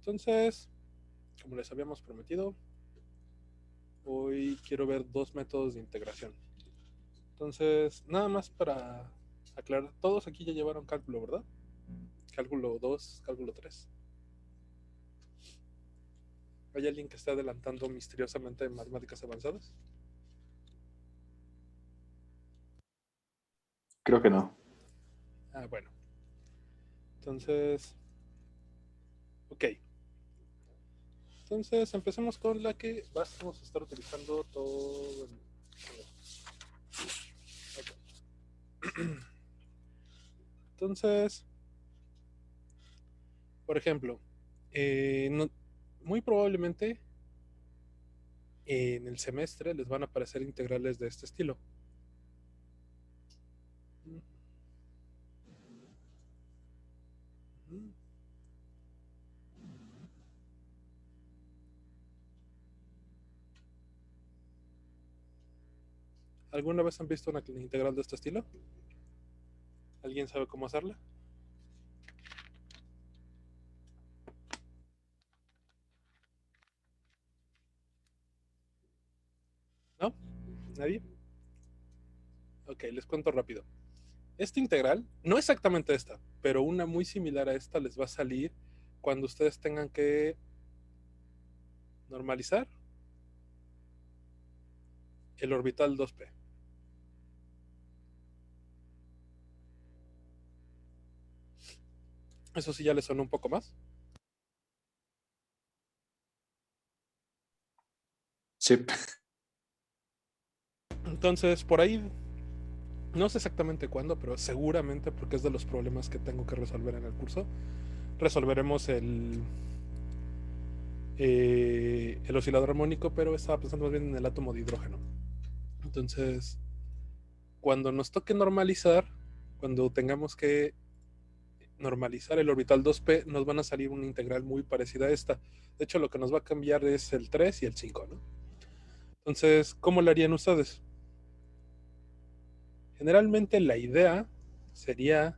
Entonces, como les habíamos prometido, hoy quiero ver dos métodos de integración. Entonces, nada más para aclarar, todos aquí ya llevaron cálculo, ¿verdad? Cálculo 2, cálculo 3. ¿Hay alguien que esté adelantando misteriosamente en matemáticas avanzadas? Creo que no. Ah, bueno. Entonces, ok. Entonces, empecemos con la que vamos a estar utilizando todo el... Okay. Entonces, por ejemplo, muy probablemente en el semestre les van a aparecer integrales de este estilo. ¿Alguna vez han visto una integral de este estilo? ¿Alguien sabe cómo hacerla? ¿No? ¿Nadie? Ok, les cuento rápido. Esta integral, no exactamente esta, pero una muy similar a esta les va a salir cuando ustedes tengan que normalizar el orbital 2p. Eso sí ya les suena un poco más. Sí. Entonces, por ahí, no sé exactamente cuándo, pero seguramente porque es de los problemas que tengo que resolver en el curso, resolveremos el oscilador armónico, pero estaba pensando más bien en el átomo de hidrógeno. Entonces, cuando nos toque normalizar, cuando tengamos que normalizar el orbital 2p, nos van a salir una integral muy parecida a esta. De hecho, lo que nos va a cambiar es el 3 y el 5, ¿no? Entonces, ¿cómo lo harían ustedes? Generalmente la idea sería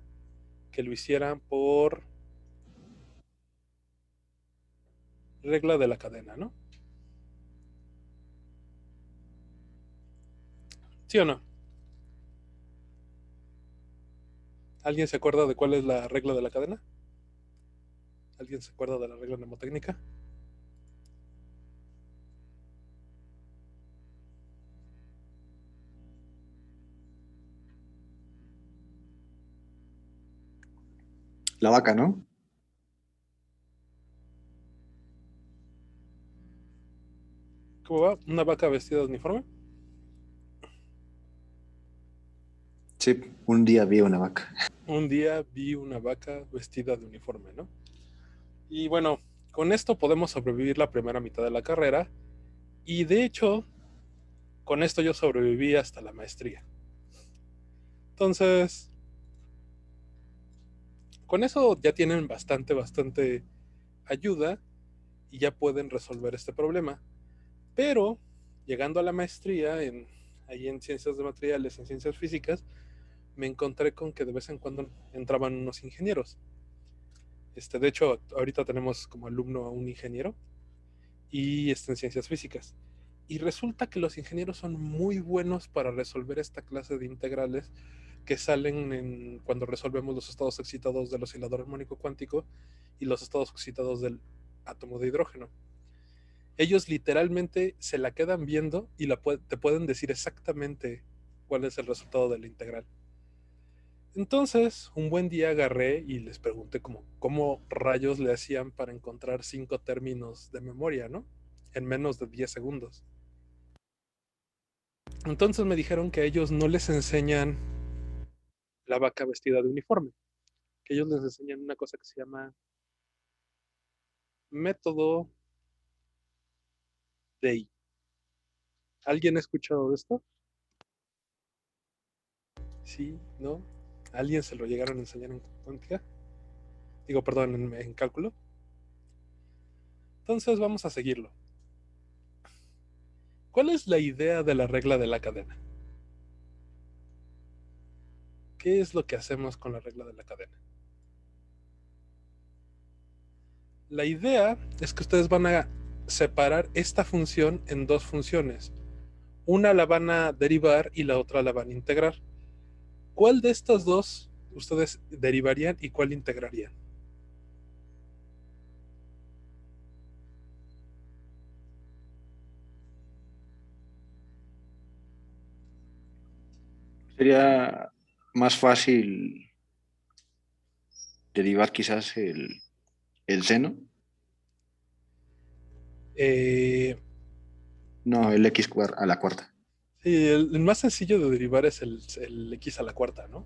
que lo hicieran por regla de la cadena, ¿no? ¿Sí o no? ¿Alguien se acuerda de cuál es la regla de la cadena? ¿Alguien se acuerda de la regla mnemotécnica? La vaca, ¿no? ¿Cómo va? ¿Una vaca vestida de uniforme? Sí, un día vi una vaca. Un día vi una vaca vestida de uniforme, ¿no? Y bueno, con esto podemos sobrevivir la primera mitad de la carrera. Y de hecho, con esto yo sobreviví hasta la maestría. Entonces, con eso ya tienen bastante ayuda y ya pueden resolver este problema. Pero, llegando a la maestría, ahí en ciencias de materiales, en ciencias físicas, me encontré con que de vez en cuando entraban unos ingenieros. De hecho, ahorita tenemos como alumno a un ingeniero y está en ciencias físicas. Y resulta que los ingenieros son muy buenos para resolver esta clase de integrales que salen cuando resolvemos los estados excitados del oscilador armónico cuántico y los estados excitados del átomo de hidrógeno. Ellos literalmente se la quedan viendo y te pueden decir exactamente cuál es el resultado de la integral. Entonces, un buen día agarré y les pregunté cómo rayos le hacían para encontrar 5 términos de memoria, ¿no? En menos de 10 segundos. Entonces me dijeron que a ellos no les enseñan la vaca vestida de uniforme, que ellos les enseñan una cosa que se llama método DEI. ¿Alguien ha escuchado de esto? Sí, ¿no? ¿Alguien se lo llegaron a enseñar en cuántica? Digo, perdón, en cálculo. Entonces vamos a seguirlo. ¿Cuál es la idea de la regla de la cadena? ¿Qué es lo que hacemos con la regla de la cadena? La idea es que ustedes van a separar esta función en dos funciones. Una la van a derivar y la otra la van a integrar. ¿Cuál de estas dos ustedes derivarían y cuál integrarían? Sería más fácil derivar quizás el seno. Eh, No, el a la cuarta. sí, el más sencillo de derivar es el x a la cuarta, ¿no?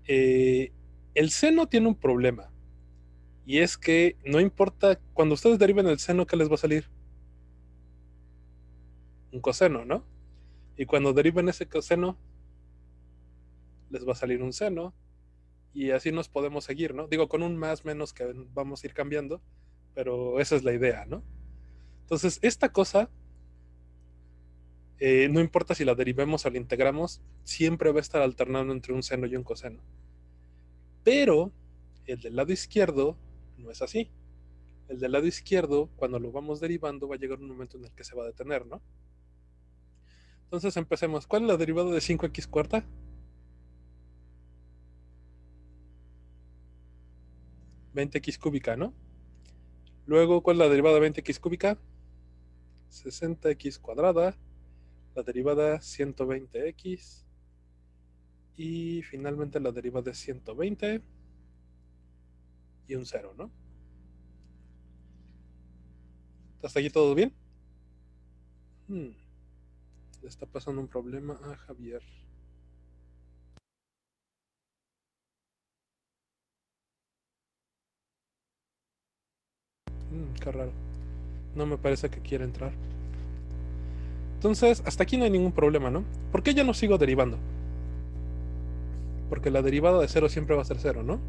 El seno tiene un problema y es que no importa, cuando ustedes deriven el seno, ¿qué les va a salir? Un coseno, ¿no? Y cuando deriven ese coseno, les va a salir un seno y así nos podemos seguir, ¿no? Digo, con un más, menos que vamos a ir cambiando, pero esa es la idea, ¿no? Entonces, esta cosa, no importa si la derivemos o la integramos, siempre va a estar alternando entre un seno y un coseno. Pero el del lado izquierdo no es así. El del lado izquierdo, cuando lo vamos derivando, va a llegar un momento en el que se va a detener, ¿no? Entonces empecemos. ¿Cuál es la derivada de 5x cuarta? 20x cúbica, ¿no? Luego, ¿cuál es la derivada de 20x cúbica? 60x cuadrada. La derivada 120x. Y finalmente la derivada de 120 y un 0, ¿no? ¿Hasta aquí todo bien? Le está pasando un problema a Javier. Qué raro. No me parece que quiera entrar. Entonces, hasta aquí no hay ningún problema, ¿no? ¿Por qué ya no sigo derivando? Porque la derivada de 0 siempre va a ser 0, ¿no?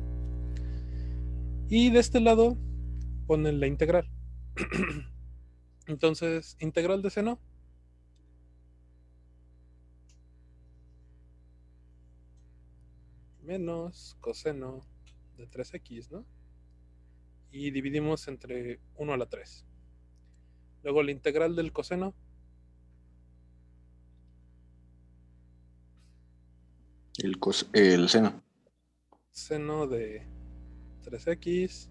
Y de este lado ponen la integral. Entonces, integral de seno. Menos coseno de 3x, ¿no? Y dividimos entre 1 a la 3. Luego la integral del coseno. El seno. Seno de 3x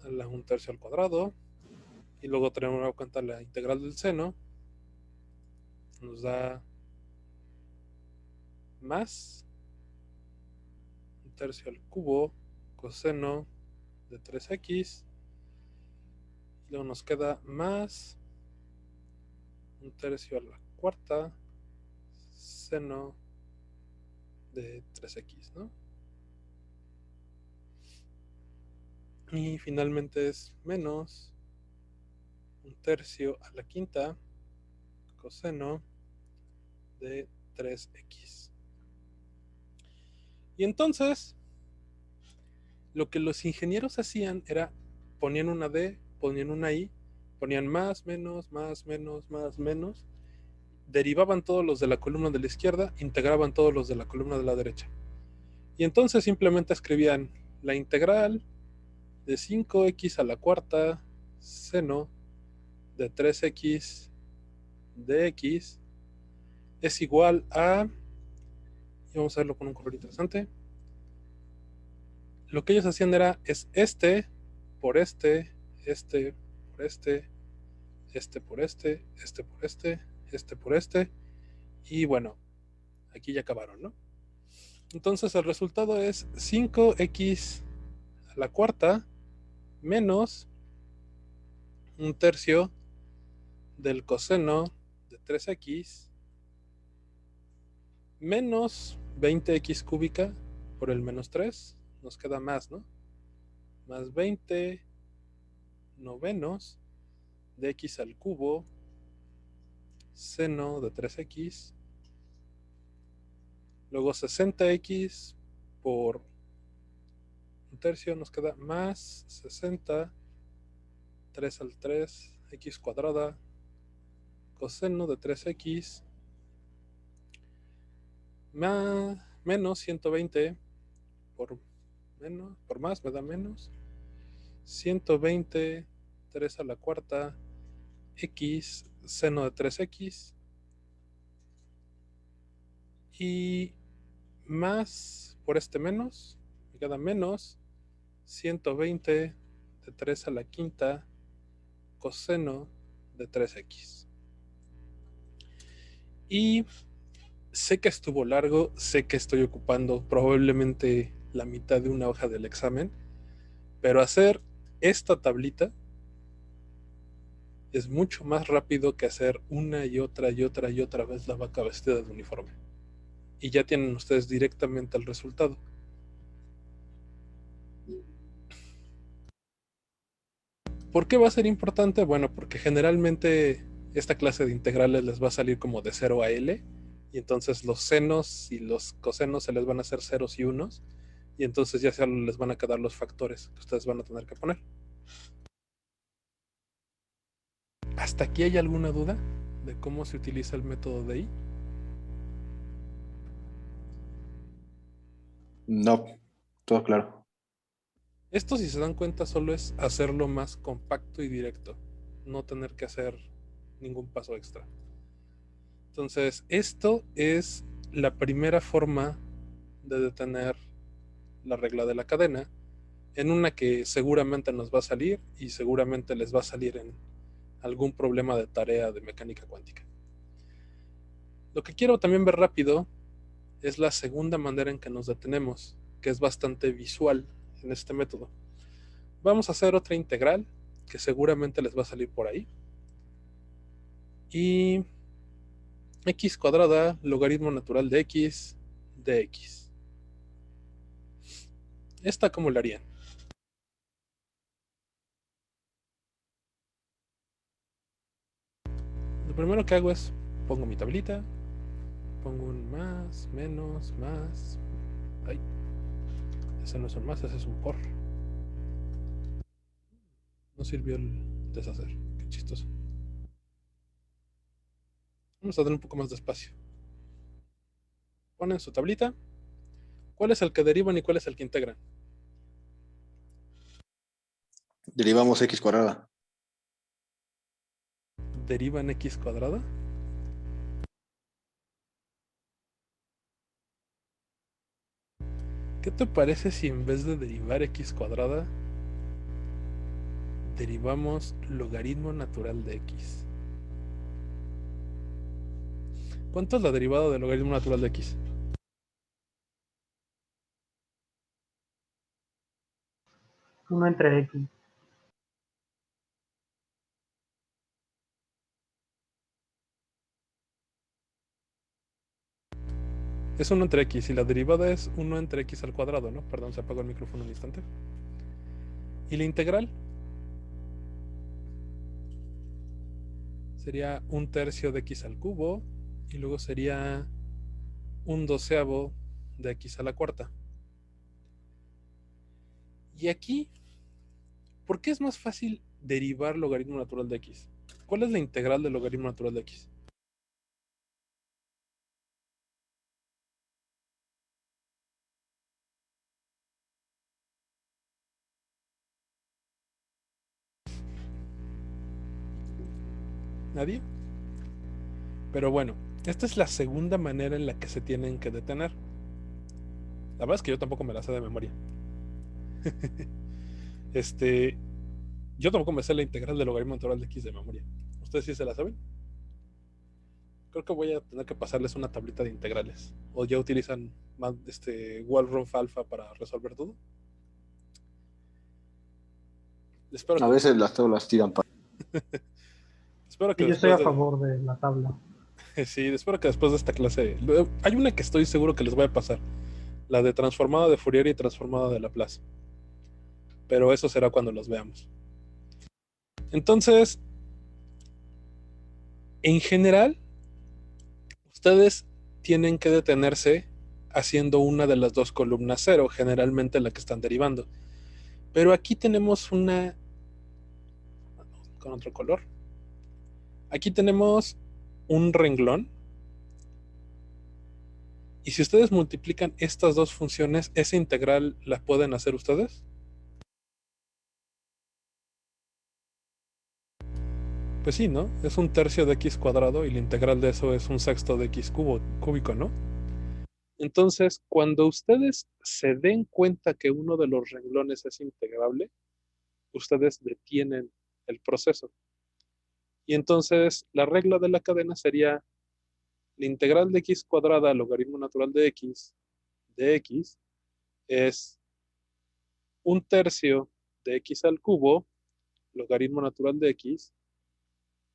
a la 1/3 al cuadrado. Y luego tenemos en cuenta la integral del seno. Nos da más 1/3 al cubo coseno de 3x. Y luego nos queda más 1/3 a la cuarta seno de 3x, ¿no? Y finalmente es menos 1/3 a la quinta coseno de 3x. Y entonces, lo que los ingenieros hacían era ponían una D, ponían una I, ponían más, menos, más, menos, más, menos, derivaban todos los de la columna de la izquierda, integraban todos los de la columna de la derecha. Y entonces simplemente escribían la integral de 5x a la cuarta seno de 3x de x es igual a, y vamos a verlo con un color interesante, lo que ellos hacían es este por este, este por este, este por este, este por este, este por este, y bueno, aquí ya acabaron, ¿no? Entonces el resultado es 5x a la cuarta menos 1/3 del coseno de 3x menos 20x cúbica por el menos 3, nos queda más, ¿no? Más 20 novenos de x al cubo seno de 3x, luego 60x por 1/3 nos queda más 60, 3 al 3, x cuadrada, coseno de 3x, más, menos 120 por menos, por más me da menos, 120, 3 a la cuarta, x, seno de 3x, y más por este menos, me queda menos 120 de 3 a la quinta coseno de 3x. Y sé que estuvo largo, sé que estoy ocupando probablemente la mitad de una hoja del examen, pero hacer esta tablita es mucho más rápido que hacer una y otra y otra y otra vez la vaca vestida de uniforme. Y ya tienen ustedes directamente el resultado. ¿Por qué va a ser importante? Bueno, porque generalmente esta clase de integrales les va a salir como de 0 a L, y entonces los senos y los cosenos se les van a hacer ceros y unos, y entonces ya solo les van a quedar los factores que ustedes van a tener que poner. ¿Hasta aquí hay alguna duda de cómo se utiliza el método de I? No, todo claro. Esto, si se dan cuenta, solo es hacerlo más compacto y directo, no tener que hacer ningún paso extra. Entonces, esto es la primera forma de detener la regla de la cadena, en una que seguramente nos va a salir y seguramente les va a salir en algún problema de tarea de mecánica cuántica. Lo que quiero también ver rápido es la segunda manera en que nos detenemos, que es bastante visual en este método. Vamos a hacer otra integral que seguramente les va a salir por ahí. Y x cuadrada logaritmo natural de x de x. ¿Esta cómo la harían? Lo primero que hago es pongo mi tablita, pongo un más, menos, más. Ay, ese no es un más, ese es un por. No sirvió el deshacer. Qué chistoso. Vamos a dar un poco más de espacio. Ponen su tablita. ¿Cuál es el que derivan y cuál es el que integran? Derivamos x cuadrada. ¿Derivan x cuadrada? ¿Qué te parece si en vez de derivar x cuadrada, derivamos logaritmo natural de x? ¿Cuánto es la derivada del logaritmo natural de x? 1 entre x. Es 1 entre x y la derivada es 1 entre x al cuadrado, ¿no? Perdón, se apagó el micrófono un instante. ¿Y la integral? Sería 1/3 de x al cubo y luego sería 1/12 de x a la cuarta. Y aquí, ¿por qué es más fácil derivar logaritmo natural de x? ¿Cuál es la integral del logaritmo natural de x? ¿Nadie? Pero bueno, esta es la segunda manera en la que se tienen que detener. La verdad es que yo tampoco me la sé de memoria. Yo tampoco me sé la integral del logaritmo natural de x de memoria. ¿Ustedes sí se la saben? Creo que voy a tener que pasarles una tablita de integrales. ¿O ya utilizan más Walrunf Alpha para resolver todo? Espero A que, veces las tablas tiran para. espero que Y yo estoy después a de... favor de la tabla. Sí, espero que después de esta clase... Hay una que estoy seguro que les voy a pasar. La de transformada de Fourier y transformada de Laplace. Pero eso será cuando los veamos. Entonces, en general, ustedes tienen que detenerse haciendo una de las dos columnas cero, generalmente la que están derivando. Pero aquí tenemos una con otro color. Aquí tenemos un renglón. Y si ustedes multiplican estas dos funciones, esa integral la pueden hacer ustedes. Pues sí, ¿no? Es un tercio de x cuadrado y la integral de eso es un sexto de x cúbico, ¿no? Entonces, cuando ustedes se den cuenta que uno de los renglones es integrable, ustedes detienen el proceso. Y entonces la regla de la cadena sería la integral de x cuadrada al logaritmo natural de x es un tercio de x al cubo, logaritmo natural de x,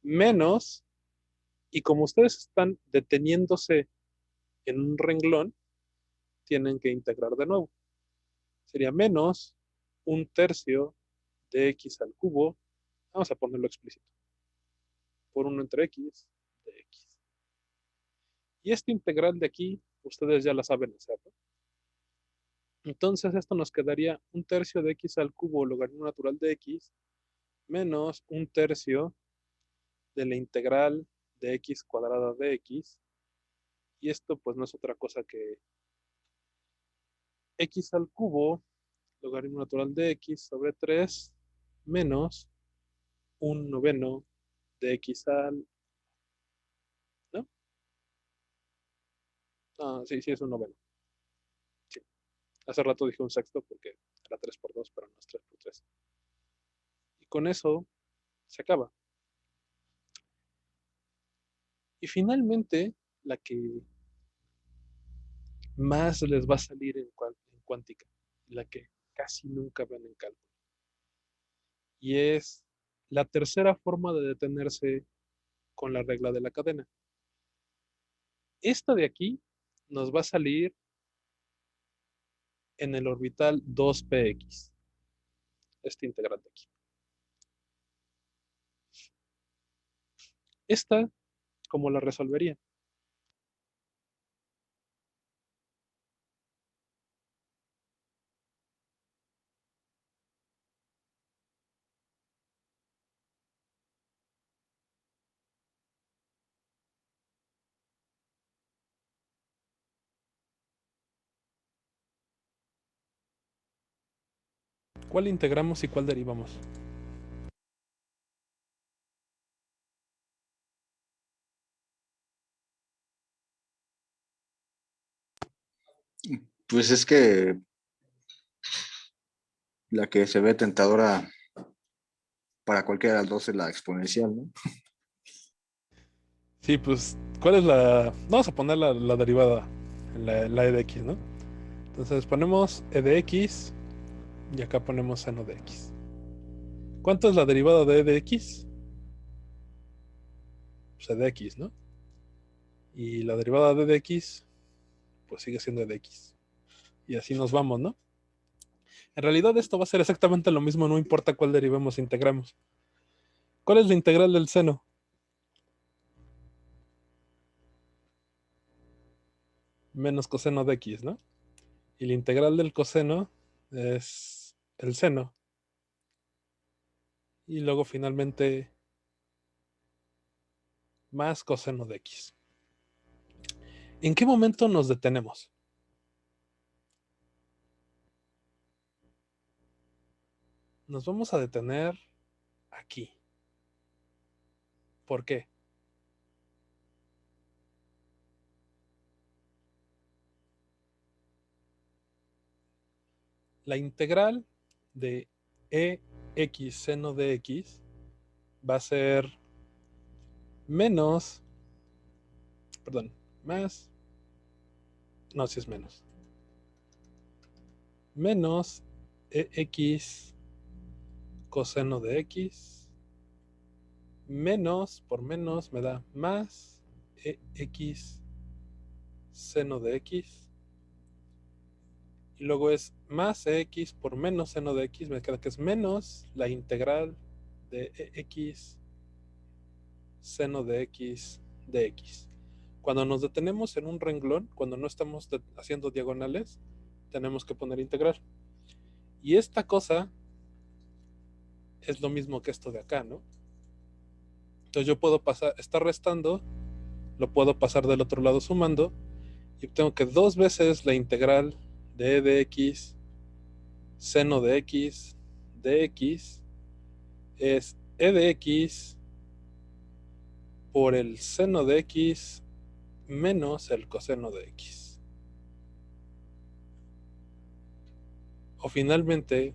menos, y como ustedes están deteniéndose en un renglón, tienen que integrar de nuevo. Sería menos un tercio de x al cubo, vamos a ponerlo explícito, por 1 entre x de x. Y esta integral de aquí, ustedes ya la saben hacer, ¿no? Entonces esto nos quedaría un tercio de x al cubo logaritmo natural de x menos un tercio de la integral de x cuadrada de x. Y esto pues no es otra cosa que x al cubo logaritmo natural de x sobre 3 menos un noveno de x al... ¿No? Ah, sí, sí es un noveno. Sí. Hace rato dije un sexto porque era 3 por 2, pero no es 3 por 3. Y con eso se acaba. Y finalmente, la que más les va a salir en cuántica, la que casi nunca ven en cálculo. Y es la tercera forma de detenerse con la regla de la cadena. Esta de aquí nos va a salir en el orbital 2px, este integrante aquí. Esta, ¿cómo la resolvería? ¿Cuál integramos y cuál derivamos? Pues es que la que se ve tentadora para cualquiera de las dos es la exponencial, ¿no? Sí, pues, ¿cuál es la...? Vamos a poner la derivada, la e de x, ¿no? Entonces ponemos e de x y acá ponemos seno de x. ¿Cuánto es la derivada de e de x? Pues e de x, ¿no? Y la derivada de e de x, pues sigue siendo e de x. Y así nos vamos, ¿no? En realidad esto va a ser exactamente lo mismo, no importa cuál derivemos e integramos. ¿Cuál es la integral del seno? Menos coseno de x, ¿no? Y la integral del coseno es el seno. Y luego finalmente más coseno de x. ¿En qué momento nos detenemos? Nos vamos a detener aquí. ¿Por qué? La integral de ex seno de x va a ser menos, perdón, más, no, si es menos ex coseno de x, menos, por menos me da más ex seno de x, y luego es más x por menos seno de x, me queda que es menos la integral de x seno de x de x. Cuando nos detenemos en un renglón, cuando no estamos haciendo diagonales, tenemos que poner integral. Y esta cosa es lo mismo que esto de acá, ¿no? Entonces yo puedo pasar, estar restando, lo puedo pasar del otro lado sumando, y obtengo que 2 veces la integral de e de x seno de x es e de x por el seno de x menos el coseno de x. O finalmente,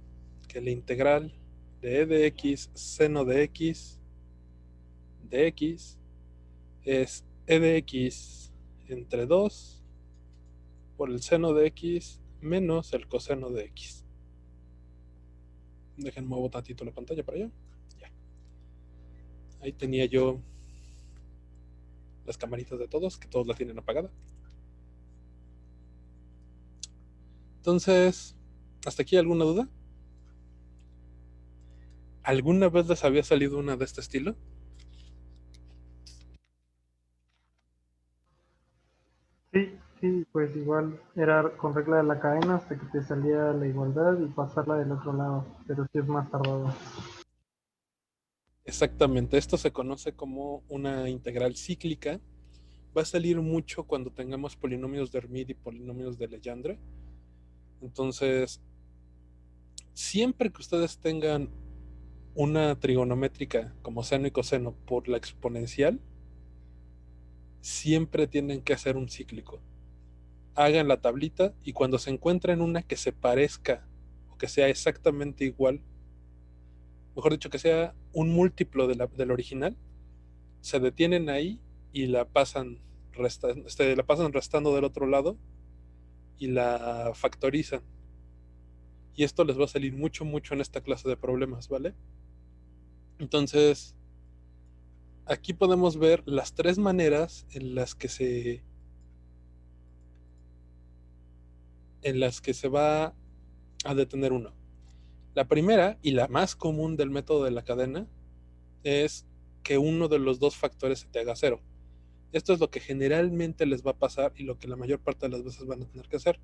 que la integral de e de x seno de x es e de x entre 2 por el seno de x menos el coseno de x. Dejen muevo tantito la pantalla para allá. Ya. Ahí tenía yo las camaritas de todos, que todos la tienen apagada. Entonces, ¿hasta aquí alguna duda? ¿Alguna vez les había salido una de este estilo? Sí, pues igual era con regla de la cadena hasta que te salía la igualdad y pasarla del otro lado, pero sí es más tardado. Exactamente, esto se conoce como una integral cíclica. Va a salir mucho cuando tengamos polinomios de Hermite y polinomios de Legendre. Entonces, siempre que ustedes tengan una trigonométrica como seno y coseno por la exponencial, siempre tienen que hacer un cíclico. Hagan la tablita y cuando se encuentren una que se parezca o que sea exactamente igual, mejor dicho, que sea un múltiplo del original, se detienen ahí y la pasan restando del otro lado y la factorizan. Y esto les va a salir mucho en esta clase de problemas, ¿vale? Entonces, aquí podemos ver las tres maneras en las que se va a detener uno. La primera y la más común del método de la cadena es que uno de los dos factores se te haga cero. Esto es lo que generalmente les va a pasar y lo que la mayor parte de las veces van a tener que hacer.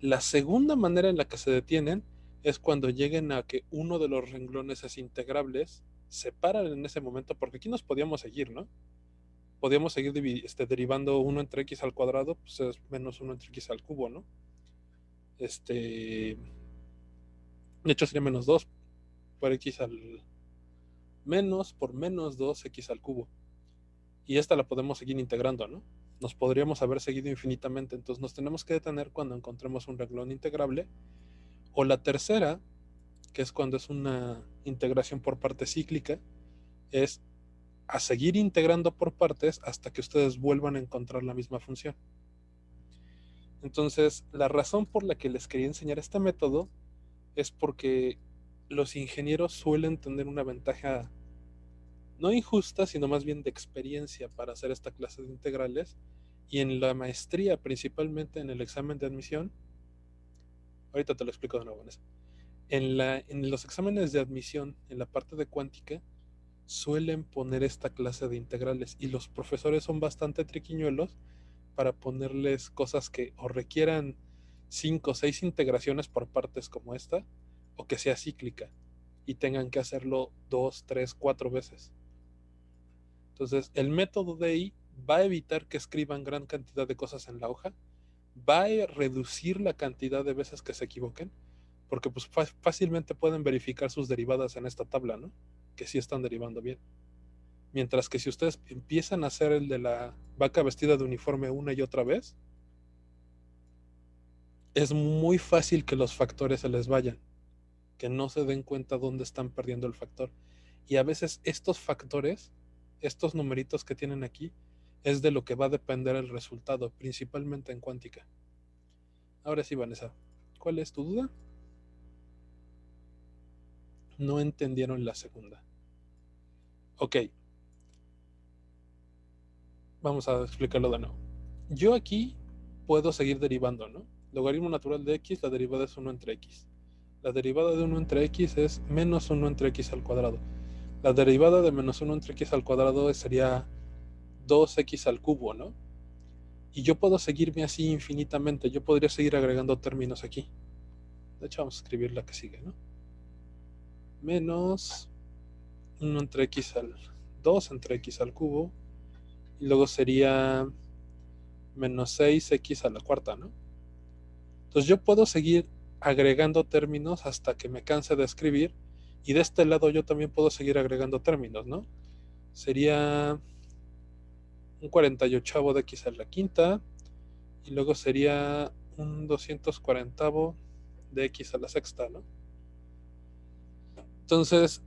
La segunda manera en la que se detienen es cuando lleguen a que uno de los renglones es integrables, se paran en ese momento, porque aquí nos podíamos seguir, ¿no? Podíamos seguir derivando 1 entre x al cuadrado, pues es menos 1 entre x al cubo, ¿no? De hecho sería menos 2 por x al menos por menos 2x al cubo. Y esta la podemos seguir integrando, ¿no? Nos podríamos haber seguido infinitamente, entonces nos tenemos que detener cuando encontremos un renglón integrable. O la tercera, que es cuando es una integración por parte cíclica, es a seguir integrando por partes hasta que ustedes vuelvan a encontrar la misma función. Entonces, la razón por la que les quería enseñar este método es porque los ingenieros suelen tener una ventaja no injusta, sino más bien de experiencia para hacer esta clase de integrales. Y en la maestría, principalmente en el examen de admisión, ahorita te lo explico de nuevo, Vanessa. En los exámenes de admisión, en la parte de cuántica, suelen poner esta clase de integrales y los profesores son bastante triquiñuelos para ponerles cosas que o requieran 5 o 6 integraciones por partes como esta, o que sea cíclica y tengan que hacerlo 2, 3, 4 veces. Entonces, el método DEI va a evitar que escriban gran cantidad de cosas en la hoja, va a reducir la cantidad de veces que se equivoquen, porque pues fácilmente pueden verificar sus derivadas en esta tabla, ¿no? Que sí están derivando bien. Mientras que si ustedes empiezan a hacer el de la vaca vestida de uniforme una y otra vez, es muy fácil que los factores se les vayan, que no se den cuenta dónde están perdiendo el factor. Y a veces estos factores, estos numeritos que tienen aquí, es de lo que va a depender el resultado, principalmente en cuántica. Ahora sí, Vanessa, ¿cuál es tu duda? No entendieron la segunda. Ok, vamos a explicarlo de nuevo. Yo aquí puedo seguir derivando, ¿no? Logaritmo natural de x, la derivada es 1 entre x. La derivada de 1 entre x es menos 1 entre x al cuadrado. La derivada de menos 1 entre x al cuadrado sería 2x al cubo, ¿no? Y yo puedo seguirme así infinitamente. Yo podría seguir agregando términos aquí. De hecho, vamos a escribir la que sigue, ¿no? Menos 1 entre x al 2 entre x al cubo. Y luego sería menos 6x a la cuarta, ¿no? Entonces yo puedo seguir agregando términos hasta que me canse de escribir. Y de este lado yo también puedo seguir agregando términos, ¿no? sería un 48 de x a la quinta, y luego sería un 240 de x a la sexta, ¿no? Entonces,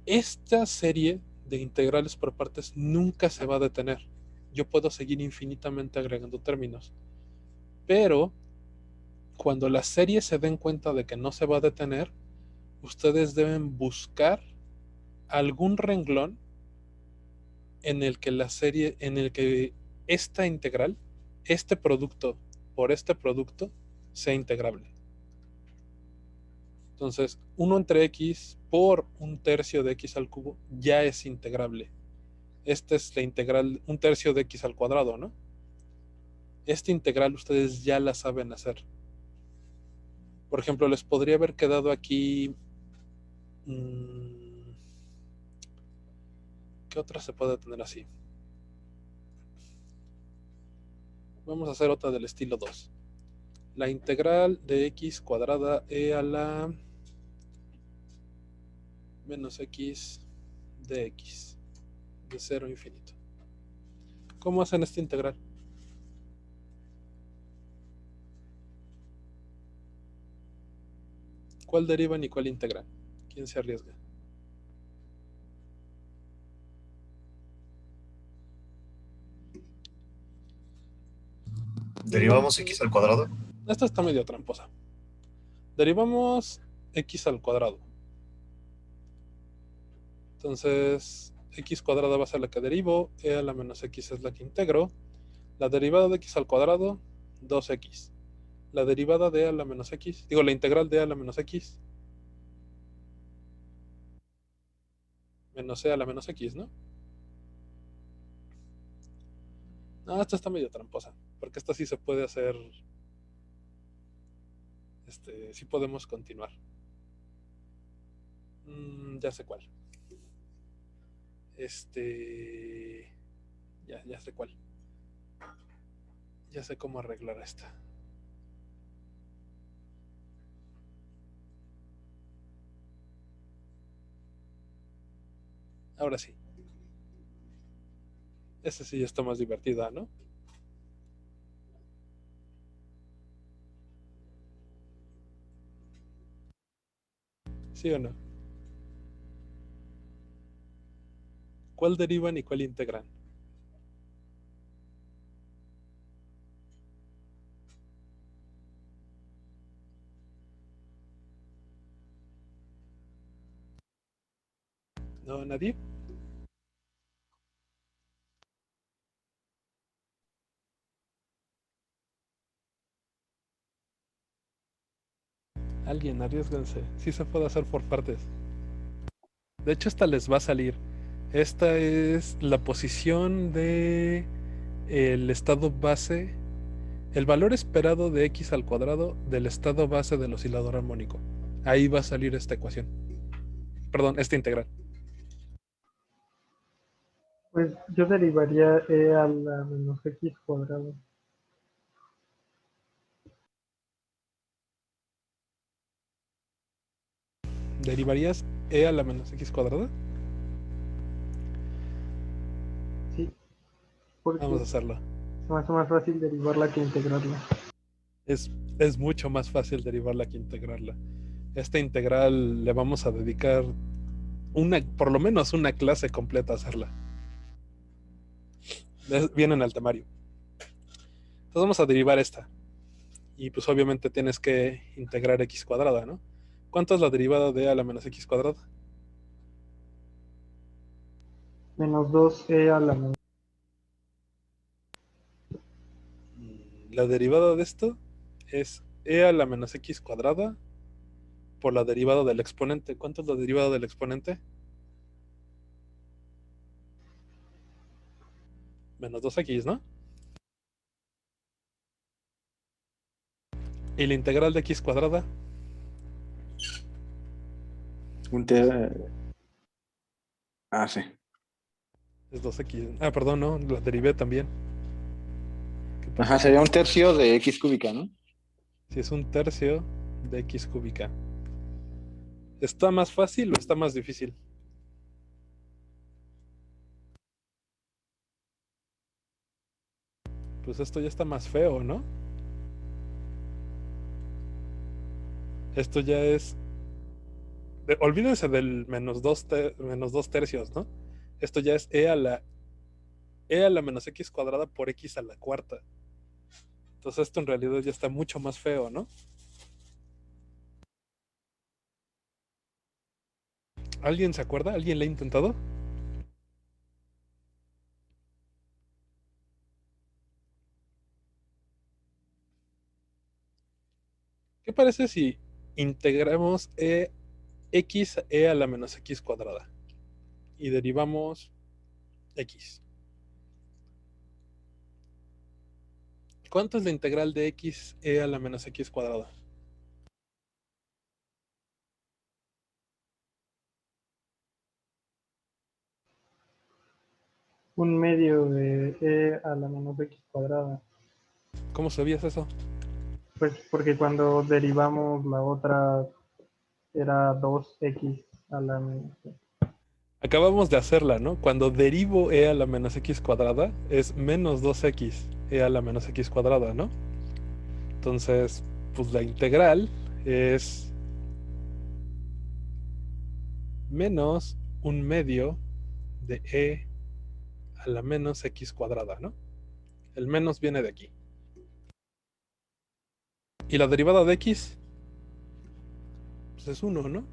esta serie de integrales por partes nunca se va a detener. Yo puedo seguir infinitamente agregando términos, pero cuando las series se den cuenta de que no se va a detener, ustedes deben buscar algún renglón en el que la serie, en el que esta integral, este producto por este producto, sea integrable. Entonces, 1 entre x por un tercio de x al cubo ya es integrable. Esta es la integral, un tercio de x al cuadrado, ¿no? Esta integral ustedes ya la saben hacer. Por ejemplo, les podría haber quedado aquí... ¿qué otra se puede tener así? Vamos a hacer otra del estilo 2. La integral de x cuadrada e a la menos x de x, de 0 a infinito. ¿Cómo hacen esta integral? ¿Cuál derivan y cuál integran? ¿Quién se arriesga? ¿Derivamos x al cuadrado? Esta está medio tramposa. Derivamos x al cuadrado. Entonces, x cuadrada va a ser la que derivo, e a la menos x es la que integro. La derivada de x al cuadrado, 2x. La derivada de e a la menos x, digo, la integral de e a la menos x, menos e a la menos x, ¿no? No, esta está medio tramposa, porque esta sí se puede hacer, sí podemos continuar. Ya sé cuál. Ya sé cuál. Ya sé cómo arreglar esta. Ahora sí. Esta sí ya está más divertida, ¿no? ¿Sí o no? ¿Cuál derivan y cuál integran? ¿No, nadie? Alguien, arriesguense. Sí se puede hacer por partes. De hecho, esta les va a salir. Esta es la posición de el estado base, el valor esperado de x al cuadrado del estado base del oscilador armónico. Ahí va a salir esta ecuación. Perdón, esta integral. Pues yo derivaría e a la menos x cuadrado. ¿Derivarías e a la menos x cuadrada? Sí, porque Vamos a hacerlo. se me hace más fácil derivarla que integrarla. Es mucho más fácil derivarla que integrarla. Esta integral le vamos a dedicar por lo menos una clase completa a hacerla. Viene en el temario. Entonces vamos a derivar esta. Y pues obviamente tienes que integrar x cuadrada, ¿no? ¿Cuánto es la derivada de a la menos x cuadrada? Menos 2e a la menos. La derivada de esto es e a la menos x cuadrada por la derivada del exponente. ¿Cuánto es la derivada del exponente? Menos 2x, ¿no? ¿Y la integral de x cuadrada? Sí. Es 2x. Ah, perdón, no, la derivé también. ¿Qué pasó? Ajá, sería un tercio de x cúbica, ¿no? Si es un tercio de x cúbica. ¿Está más fácil o está más difícil? pues esto ya está más feo, ¿no? Esto ya es... olvídense del menos 2 tercios, ¿no? Esto ya es e a la menos x cuadrada por x a la cuarta. Entonces esto en realidad ya está mucho más feo, ¿no? ¿Alguien se acuerda? ¿Alguien le ha intentado? ¿Qué parece si integramos e a la menos x cuadrada y derivamos x? ¿Cuánto es la integral de x a la menos x cuadrada? Un medio de e a la menos x cuadrada. ¿Cómo sabías eso? Pues porque cuando derivamos la otra era 2x a la menos. Acabamos de hacerla, ¿no? Cuando derivo e a la menos x cuadrada es menos 2x a la menos x cuadrada, ¿no? Entonces, pues la integral es menos un medio de e a la menos x cuadrada, ¿no? El menos viene de aquí. Y la derivada de x, pues es 1, ¿no?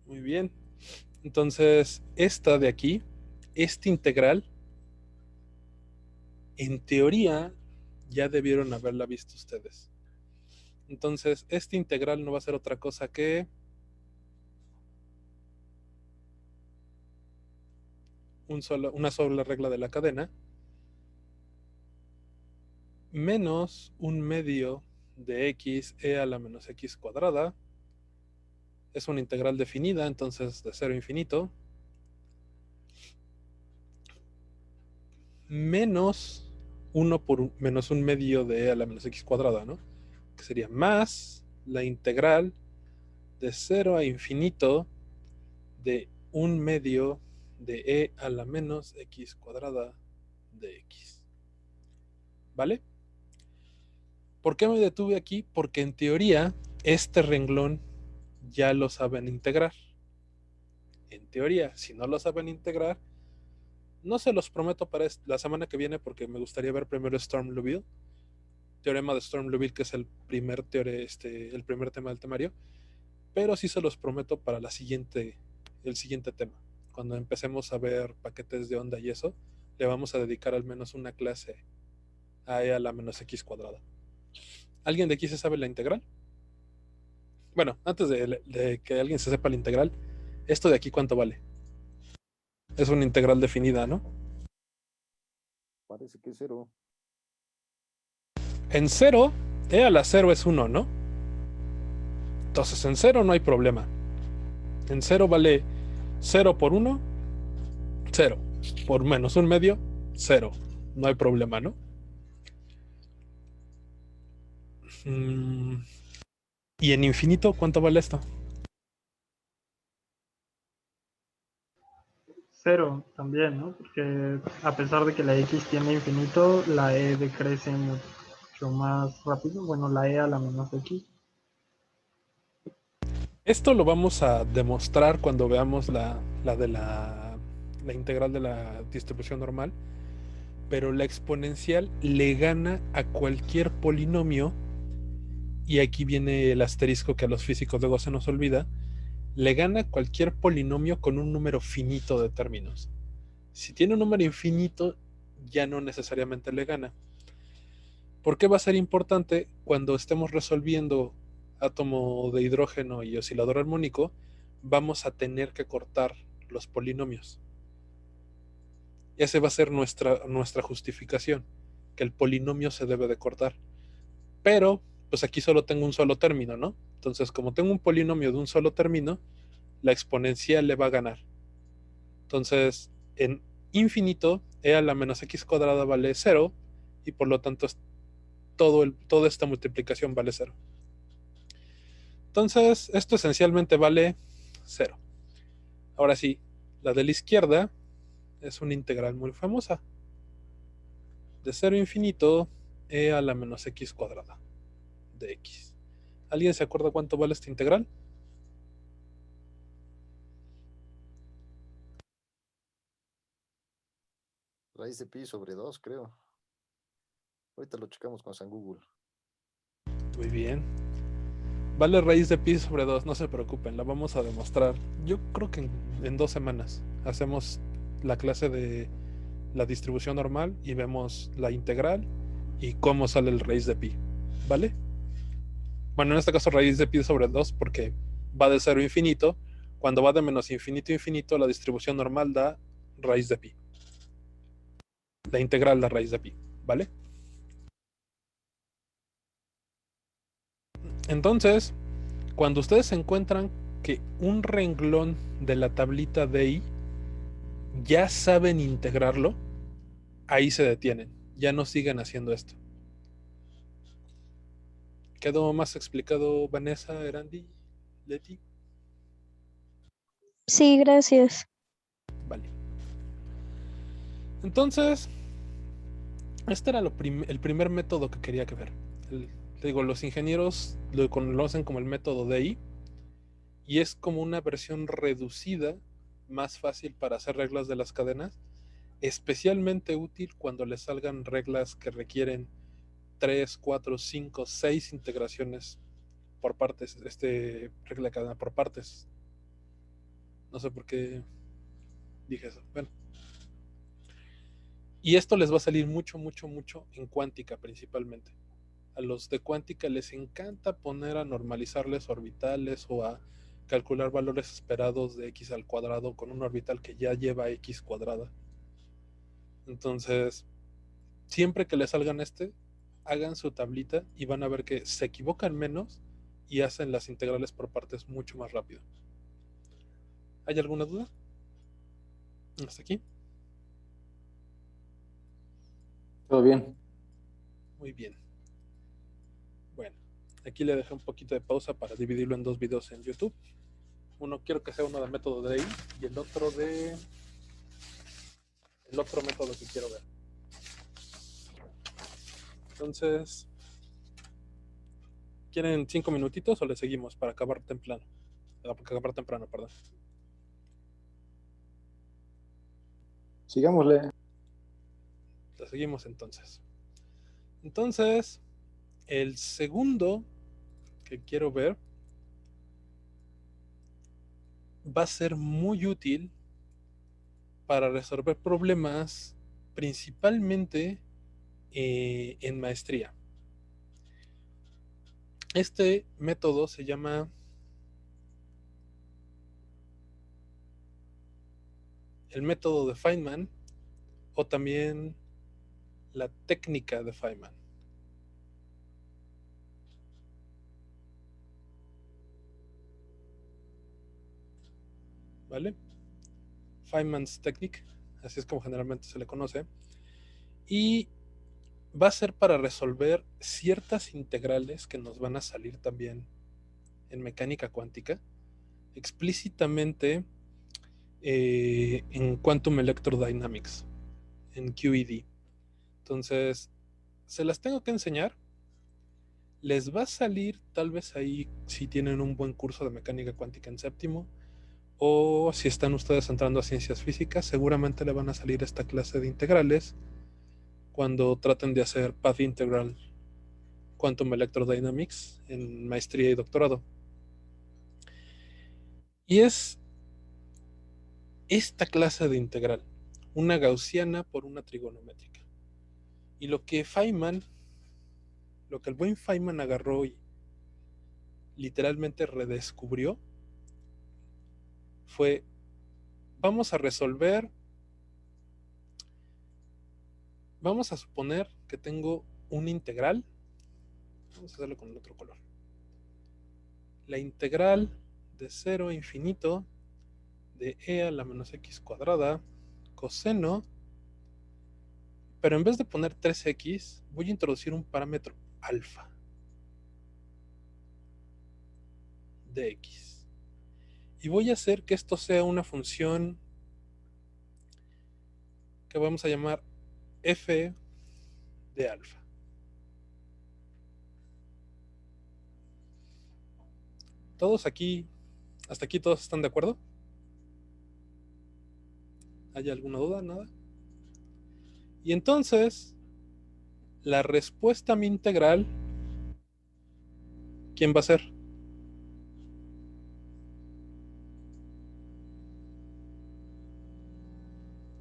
Muy bien. Entonces, esta de aquí, esta integral, en teoría, ya debieron haberla visto ustedes. Entonces, esta integral no va a ser otra cosa que una sola regla de la cadena menos un medio de x a la menos x cuadrada. Es una integral definida, entonces de 0 a infinito. Menos 1 por menos un medio de a la menos x cuadrada, ¿no? Que sería más la integral de 0 a infinito de un medio de e a la menos x cuadrada de x. ¿Vale? ¿Por qué me detuve aquí? Porque en teoría este renglón ya lo saben integrar. En teoría, si no lo saben integrar, no se los prometo para la semana que viene porque me gustaría ver primero Sturm-Liouville, teorema de Sturm-Liouville, que es el primer tema del temario, pero sí se los prometo para el siguiente tema. Cuando empecemos a ver paquetes de onda y eso, le vamos a dedicar al menos una clase a e a la menos x cuadrada. ¿Alguien de aquí se sabe la integral? Bueno, antes de que alguien se sepa la integral, ¿esto de aquí cuánto vale? Es una integral definida, ¿no? Parece que es 0. En 0, e a la 0 es 1, ¿no? Entonces en 0 no hay problema. En 0 vale 0 por 1, 0. Por menos un medio, 0. No hay problema, ¿no? ¿Y en infinito cuánto vale esto? 0 también, ¿no? Porque a pesar de que la x tiene infinito, la e decrece mucho más rápido. Bueno, la e a la menos x. Esto lo vamos a demostrar cuando veamos la integral de la distribución normal, pero la exponencial le gana a cualquier polinomio, y aquí viene el asterisco que a los físicos luego se nos olvida, le gana a cualquier polinomio con un número finito de términos. Si tiene un número infinito, ya no necesariamente le gana. ¿Por qué va a ser importante cuando estemos resolviendo átomo de hidrógeno y oscilador armónico? Vamos a tener que cortar los polinomios. Esa va a ser nuestra justificación, que el polinomio se debe de cortar. Pero, pues aquí solo tengo un solo término, ¿no? Entonces, como tengo un polinomio de un solo término, la exponencial le va a ganar. Entonces, en infinito, e a la menos x cuadrada vale 0, y por lo tanto toda esta multiplicación vale 0. Entonces, esto esencialmente vale 0. Ahora sí, la de la izquierda es una integral muy famosa. De 0 a infinito, e a la menos x cuadrada de x. ¿Alguien se acuerda cuánto vale esta integral? Raíz de pi sobre 2, creo. Ahorita lo checamos con San Google. Muy bien. Vale raíz de pi sobre 2, no se preocupen, la vamos a demostrar. Yo creo que en 2 semanas hacemos la clase de la distribución normal y vemos la integral y cómo sale el raíz de pi. ¿Vale? Bueno, en este caso raíz de pi sobre 2 porque va de 0 a infinito. Cuando va de menos infinito a infinito, la distribución normal da raíz de pi. La integral da raíz de pi. ¿Vale? Entonces, cuando ustedes encuentran que un renglón de la tablita DI ya saben integrarlo, ahí se detienen. Ya no siguen haciendo esto. ¿Quedó más explicado, Vanessa, Erandi, Leti? Sí, gracias. Vale. Entonces, este era el primer método que quería que ver. Te digo, los ingenieros lo conocen como el método DI y es como una versión reducida, más fácil para hacer reglas de las cadenas, especialmente útil cuando les salgan reglas que requieren 3, 4, 5, 6 integraciones por partes, regla de cadena por partes. No sé por qué dije eso. Bueno. Y esto les va a salir mucho, mucho, mucho en cuántica principalmente. A los de cuántica les encanta poner a normalizarles orbitales o a calcular valores esperados de x al cuadrado con un orbital que ya lleva x cuadrada. Entonces, siempre que les salgan hagan su tablita y van a ver que se equivocan menos y hacen las integrales por partes mucho más rápido. ¿Hay alguna duda? ¿Hasta aquí? Todo bien. Muy bien. Bueno, aquí le dejé un poquito de pausa para dividirlo en 2 videos en YouTube. Uno quiero que sea uno del método de ahí y el otro el otro método que quiero ver. Entonces, ¿quieren 5 minutitos o le seguimos para acabar temprano? Para acabar temprano, perdón. Sigámosle. Le seguimos entonces. Entonces, el segundo que quiero ver va a ser muy útil para resolver problemas principalmente en maestría. Este método se llama el método de Feynman o también la técnica de Feynman. ¿Vale? Feynman's Technique, así es como generalmente se le conoce, y va a ser para resolver ciertas integrales que nos van a salir también en mecánica cuántica, explícitamente en Quantum Electrodynamics, en QED. Entonces, se las tengo que enseñar. Les va a salir tal vez ahí si tienen un buen curso de mecánica cuántica en séptimo, o si están ustedes entrando a ciencias físicas, seguramente le van a salir esta clase de integrales cuando traten de hacer Path Integral Quantum Electrodynamics en maestría y doctorado. Y es esta clase de integral, una gaussiana por una trigonométrica. Y lo que el buen Feynman agarró y literalmente redescubrió fue, vamos a resolver, vamos a suponer que tengo una integral, vamos a hacerlo con el otro color, la integral de 0 a infinito de e a la menos x cuadrada coseno, pero en vez de poner 3x, voy a introducir un parámetro alfa de x. Y voy a hacer que esto sea una función que vamos a llamar f de alfa. ¿Todos aquí, hasta aquí todos están de acuerdo? ¿Hay alguna duda? ¿Nada? Y entonces, la respuesta a mi integral, ¿quién va a ser?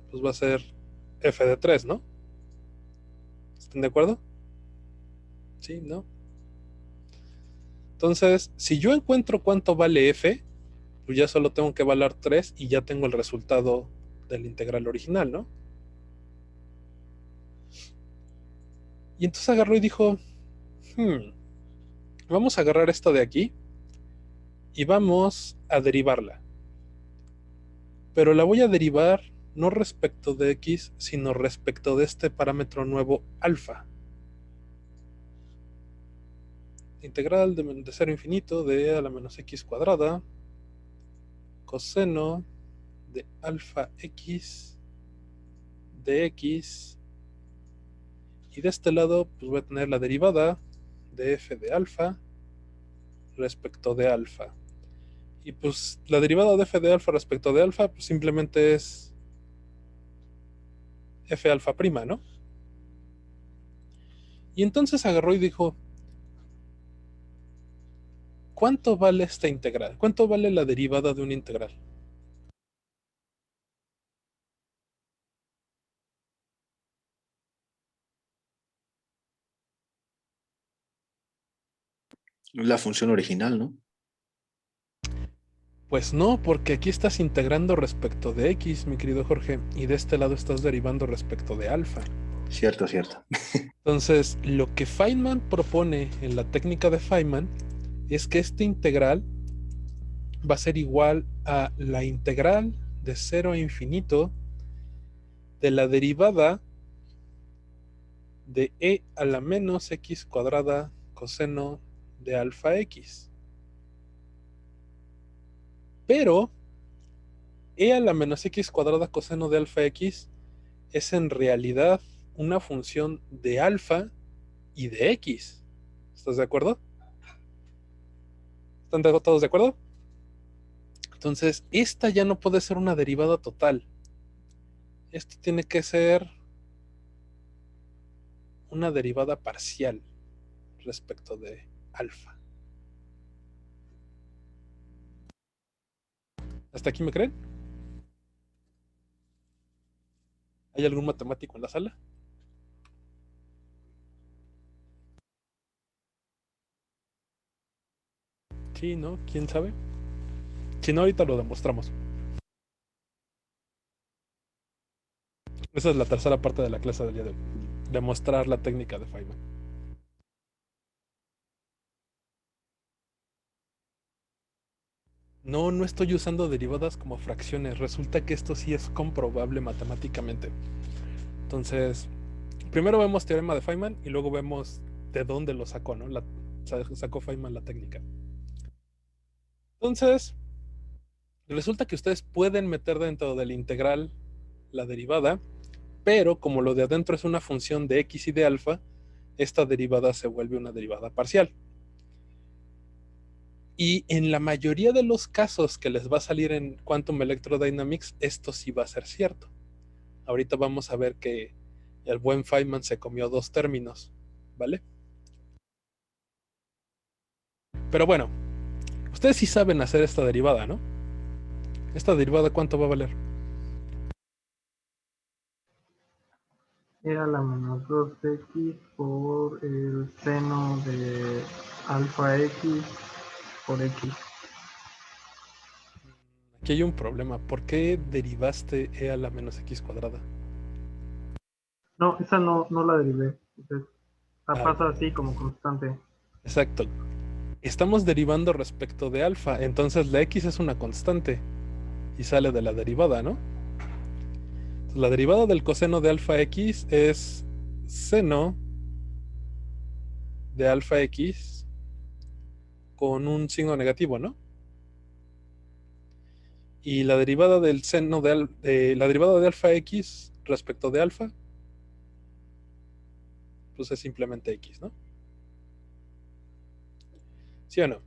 Pues va a ser f de 3, ¿no? ¿Están de acuerdo? ¿Sí? ¿No? Entonces, si yo encuentro cuánto vale f, pues ya solo tengo que valer 3 y ya tengo el resultado de la integral original, ¿no? Y entonces agarró y dijo, vamos a agarrar esto de aquí y vamos a derivarla. Pero la voy a derivar no respecto de x, sino respecto de este parámetro nuevo alfa. Integral de 0 a infinito de a la menos x cuadrada coseno de alfa x de x, y de este lado pues voy a tener la derivada de f de alfa respecto de alfa. Y pues la derivada de f de alfa respecto de alfa pues simplemente es f alfa prima, ¿no? Y entonces agarró y dijo, ¿cuánto vale esta integral? ¿Cuánto vale la derivada de una integral? La función original, ¿no? Pues no, porque aquí estás integrando respecto de x, mi querido Jorge, y de este lado estás derivando respecto de alfa. Cierto, cierto. Entonces, lo que Feynman propone en la técnica de Feynman es que este integral va a ser igual a la integral de 0 a infinito de la derivada de e a la menos x cuadrada coseno de alfa x. Pero e a la menos x cuadrada coseno de alfa x es en realidad una función de alfa y de x. ¿Estás de acuerdo? ¿Están todos de acuerdo? Entonces, esta ya no puede ser una derivada total. Esto tiene que ser una derivada parcial respecto de alfa. ¿Hasta aquí me creen? ¿Hay algún matemático en la sala? Sí, ¿no? ¿Quién sabe? Si no, ahorita lo demostramos. Esa es la tercera parte de la clase del día de hoy. Demostrar la técnica de Feynman. No, no estoy usando derivadas como fracciones. Resulta que esto sí es comprobable matemáticamente. Entonces, primero vemos teorema de Feynman y luego vemos de dónde lo sacó, ¿no? Sacó Feynman la técnica. Entonces, resulta que ustedes pueden meter dentro de la integral la derivada, pero como lo de adentro es una función de x y de alfa, esta derivada se vuelve una derivada parcial. Y en la mayoría de los casos que les va a salir en Quantum Electrodynamics, esto sí va a ser cierto. Ahorita vamos a ver que el buen Feynman se comió dos términos, ¿vale? Pero bueno, ustedes sí saben hacer esta derivada, ¿no? ¿Esta derivada cuánto va a valer? E a la menos 2x por el seno de alfa x por x. Aquí hay un problema. ¿Por qué derivaste e a la menos x cuadrada? No, esa no la derivé. Entonces, la Ah, pasa así como constante. exacto. Estamos derivando respecto de alfa, entonces la x es una constante y sale de la derivada, ¿no? Entonces, la derivada del coseno de alfa x es seno de alfa x con un signo negativo, ¿no? Y la derivada del seno la derivada de alfa x respecto de alfa, pues es simplemente X, ¿no? ¿Sí o no?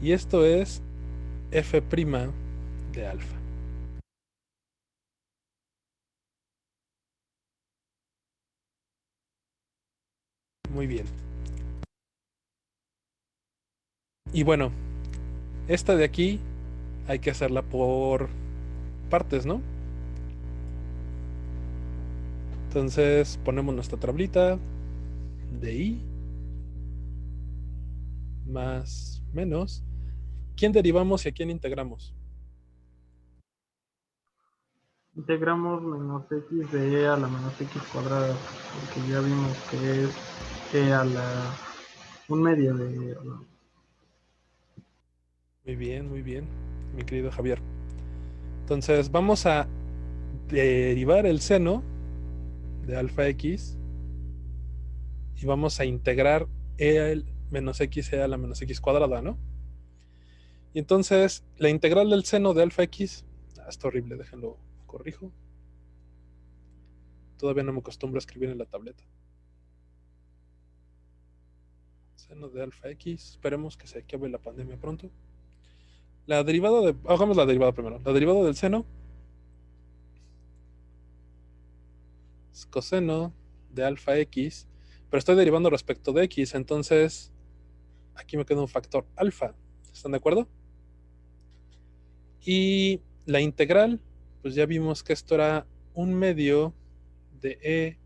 Y esto es f' de alfa. Muy bien. Y bueno, esta de aquí hay que hacerla por partes, ¿no? Entonces ponemos nuestra tablita de i más menos. ¿Quién derivamos y a quién integramos? Integramos menos x de e a la menos x cuadrada, porque ya vimos que es e a la un medio de... Muy bien, mi querido Javier. Entonces vamos a derivar el seno de alfa x y vamos a integrar e al menos x e a la menos x cuadrada, ¿no? Y entonces la integral del seno de alfa x, está horrible, déjenlo corrijo. Todavía no me acostumbro a escribir en la tableta. Seno de alfa x, esperemos que se acabe la pandemia pronto. La derivada de, hagamos la derivada primero. La derivada del seno es coseno de alfa x, pero estoy derivando respecto de x, entonces aquí me queda un factor alfa. ¿Están de acuerdo? Y la integral, pues ya vimos que esto era un medio de e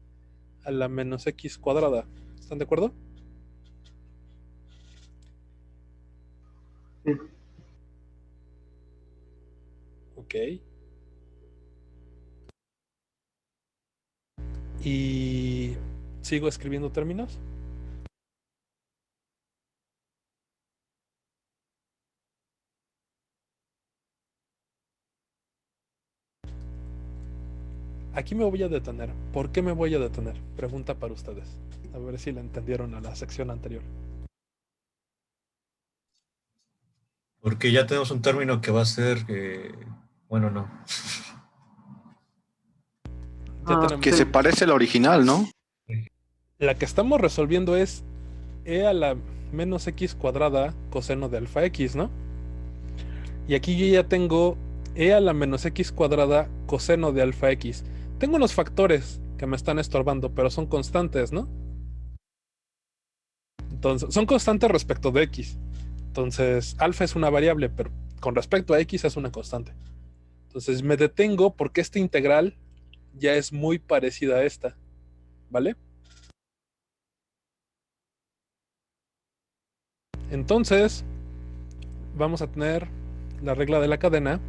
a la menos x cuadrada. ¿Están de acuerdo? Sí, Ok. Y sigo escribiendo términos. Aquí me voy a detener. ¿Por qué me voy a detener? Pregunta para ustedes. A ver si la entendieron a la sección anterior. Porque ya tenemos un término que va a ser, bueno, no. Ya ah, tenemos. Que sí, se parece a la original, ¿no? La que estamos resolviendo es e a la menos x cuadrada coseno de alfa x, ¿no? Y aquí yo ya tengo e a la menos x cuadrada coseno de alfa x. Tengo unos factores que me están estorbando, pero son constantes, ¿no? Entonces, son constantes respecto de x. Entonces, alfa es una variable, pero con respecto a x es una constante. Entonces, me detengo porque esta integral ya es muy parecida a esta, ¿vale? Entonces, vamos a tener la regla de la cadena,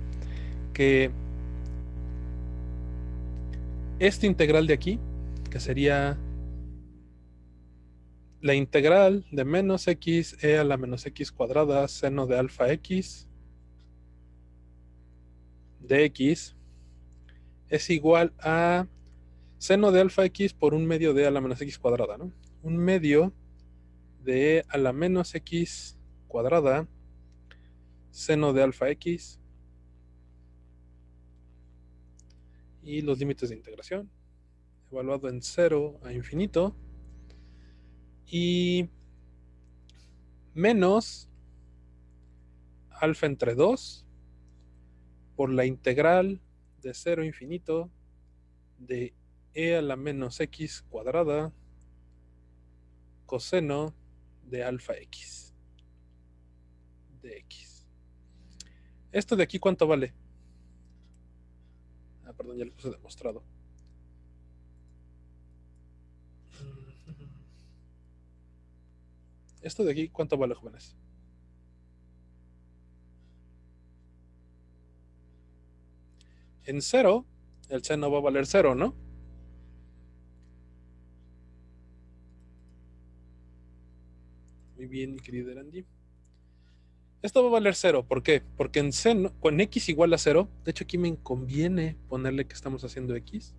que esta integral de aquí, que sería la integral de menos x e a la menos x cuadrada seno de alfa x de x, es igual a seno de alfa x por un medio de e a la menos x cuadrada, ¿no? Un medio de e a la menos x cuadrada seno de alfa x y los límites de integración, evaluado en 0 a infinito, y menos alfa entre 2 por la integral de 0 a infinito de e a la menos x cuadrada coseno de alfa x de x. ¿Esto de aquí cuánto vale? Ah, perdón, ya lo puse demostrado. ¿Esto de aquí cuánto vale, jóvenes? En 0, el seno va a valer 0, ¿no? Muy bien, mi querido Erandi. Esto va a valer 0, ¿por qué? Porque en seno, con x igual a 0, de hecho aquí me conviene ponerle que estamos haciendo x,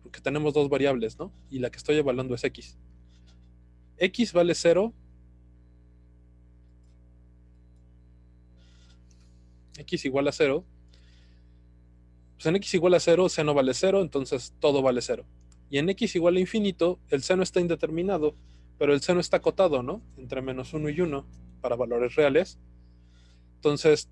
porque tenemos dos variables, ¿no? Y la que estoy evaluando es x. X vale 0 x igual a 0, pues en x igual a 0, seno vale 0, entonces todo vale 0. Y en x igual a infinito, el seno está indeterminado, pero el seno está acotado, ¿no? Entre menos 1 y 1 para valores reales. Entonces,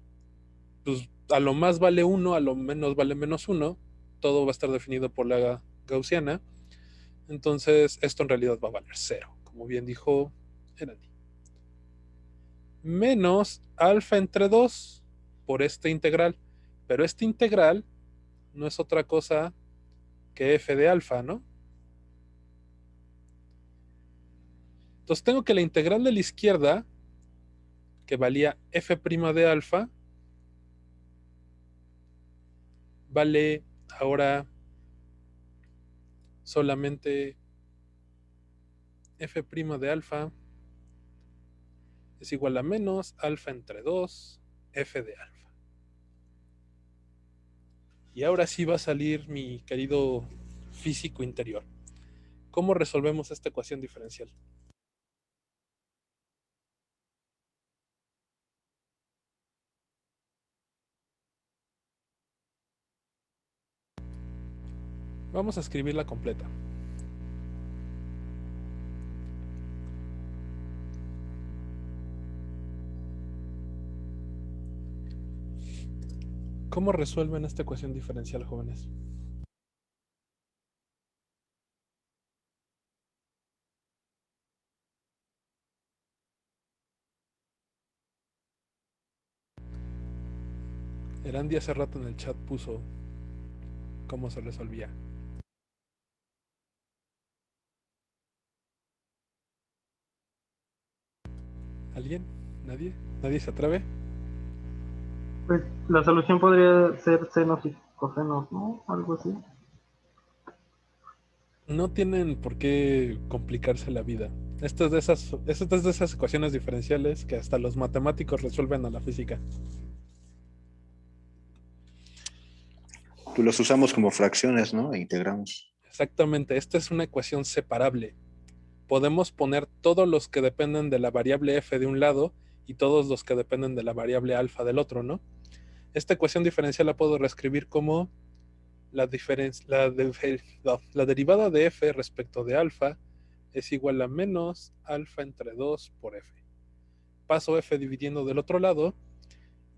pues a lo más vale 1, a lo menos vale menos 1. Todo va a estar definido por la gaussiana. Entonces, esto en realidad va a valer 0, como bien dijo Erandi. Menos alfa entre 2 por este integral. Pero este integral no es otra cosa que f de alfa, ¿no? Entonces tengo que la integral de la izquierda, que valía f' de alfa, vale ahora solamente f' de alfa es igual a menos alfa entre 2 f de alfa. Y ahora sí va a salir mi querido físico interior. ¿Cómo resolvemos esta ecuación diferencial? Vamos a escribirla completa. ¿Cómo resuelven esta ecuación diferencial, jóvenes? Erandi hace rato en el chat puso cómo se resolvía. ¿Alguien? ¿Nadie? ¿Nadie se atreve? Pues la solución podría ser senos y cosenos, ¿no? Algo así. No tienen por qué complicarse la vida. Esta es de esas ecuaciones diferenciales que hasta los matemáticos resuelven a la física. Pues los usamos como fracciones, ¿no? E integramos. Exactamente, esta es una ecuación separable. Podemos poner todos los que dependen de la variable f de un lado y todos los que dependen de la variable alfa del otro, ¿no? Esta ecuación diferencial la puedo reescribir como la derivada de f respecto de alfa es igual a menos alfa entre 2 por f. Paso f dividiendo del otro lado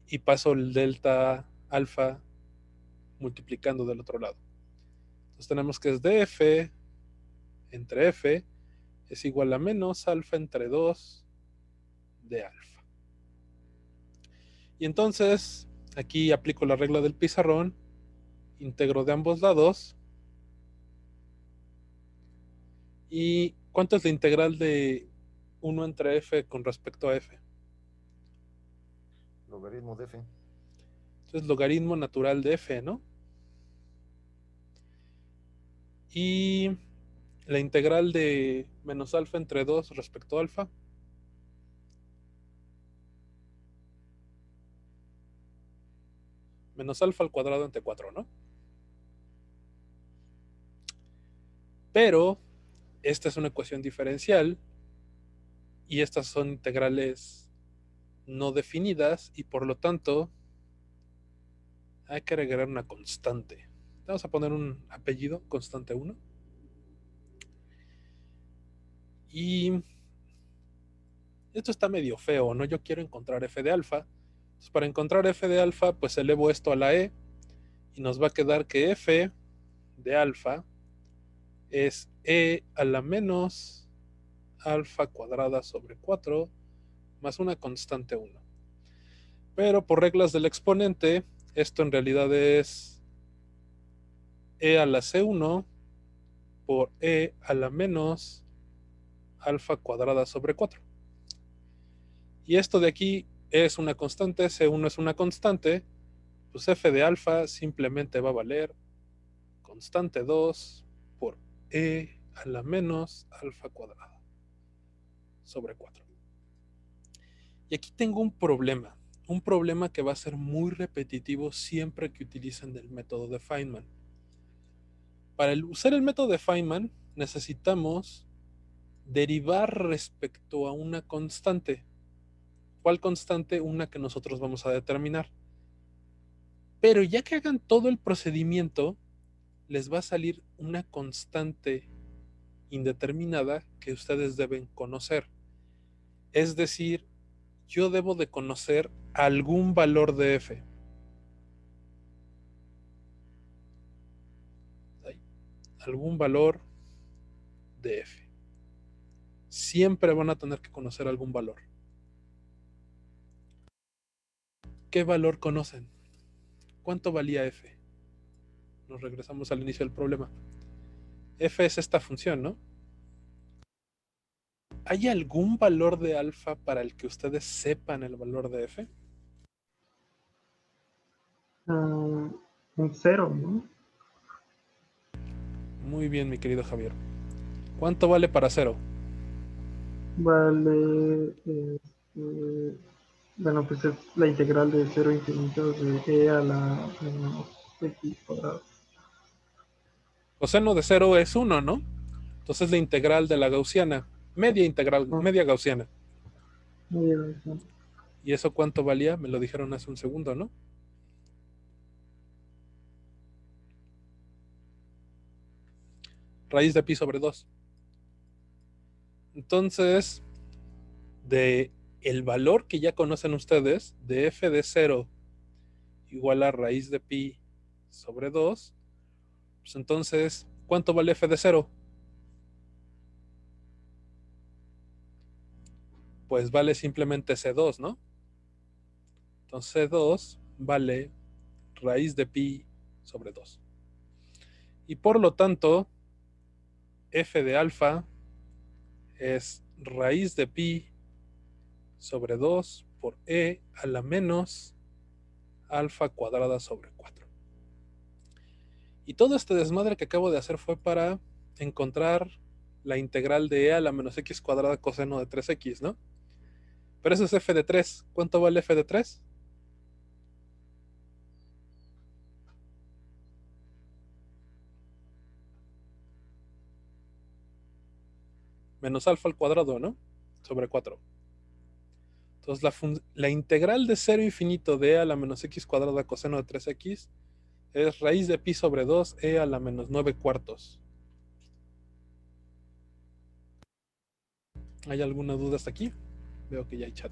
y paso el delta alfa multiplicando del otro lado. Entonces tenemos que es df entre f es igual a menos alfa entre 2 de alfa. Y entonces aquí aplico la regla del pizarrón, integro de ambos lados. ¿Y cuánto es la integral de 1 entre f con respecto a f? Logaritmo de f. Entonces logaritmo natural de f, ¿no? Y la integral de menos alfa entre 2 respecto a alfa. Menos alfa al cuadrado entre 4, ¿no? Pero esta es una ecuación diferencial y estas son integrales no definidas y por lo tanto hay que agregar una constante. Vamos a poner un apellido, constante 1. Y esto está medio feo, ¿no? Yo quiero encontrar f de alfa. Entonces, para encontrar f de alfa, pues elevo esto a la e y nos va a quedar que f de alfa es e a la menos alfa cuadrada sobre 4 más una constante 1. Pero por reglas del exponente, esto en realidad es e a la c1 por e a la menos alfa cuadrada sobre 4. Y esto de aquí es una constante, c1 es una constante, pues f de alfa simplemente va a valer constante 2 por e a la menos alfa cuadrada sobre 4. Y aquí tengo un problema que va a ser muy repetitivo siempre que utilicen el método de Feynman. Para usar el método de Feynman necesitamos derivar respecto a una constante. ¿Cuál constante? Una que nosotros vamos a determinar. Pero ya que hagan todo el procedimiento, les va a salir una constante indeterminada que ustedes deben conocer. Es decir, yo debo de conocer algún valor de f. Algún valor de f. Siempre van a tener que conocer algún valor. ¿Qué valor conocen? ¿Cuánto valía f? Nos regresamos al inicio del problema. F es esta función, ¿no? ¿Hay algún valor de alfa para el que ustedes sepan el valor de f? Un 0, ¿no? Muy bien, mi querido Javier. ¿Cuánto vale para 0? Vale, bueno, pues es la integral de 0 infinito de e a la menos x cuadrado. Coseno de 0 es 1, ¿no? Entonces la integral de la gaussiana, media integral, media gaussiana. Media gaussiana. ¿Y eso cuánto valía? Me lo dijeron hace un segundo, ¿no? Raíz de pi sobre 2. Entonces, de el valor que ya conocen ustedes, de f de 0 igual a raíz de pi sobre 2, pues entonces, ¿cuánto vale f de 0? Pues vale simplemente C2, ¿no? Entonces C2 vale raíz de pi sobre 2. Y por lo tanto, f de alfa es raíz de pi sobre 2 por e a la menos alfa cuadrada sobre 4. Y todo este desmadre que acabo de hacer fue para encontrar la integral de e a la menos x cuadrada coseno de 3x, ¿no? Pero eso es f de 3. ¿Cuánto vale f de 3? Menos alfa al cuadrado, ¿no? Sobre 4. Entonces la integral de 0 infinito de e a la menos x cuadrada coseno de 3x es raíz de pi sobre 2 e a la menos 9 cuartos. ¿Hay alguna duda hasta aquí? Veo que ya hay chat.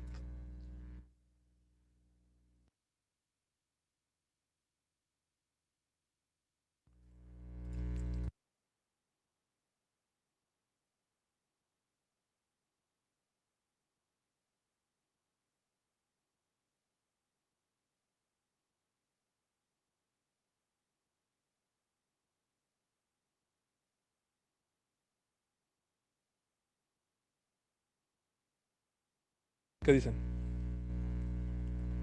¿Qué dicen?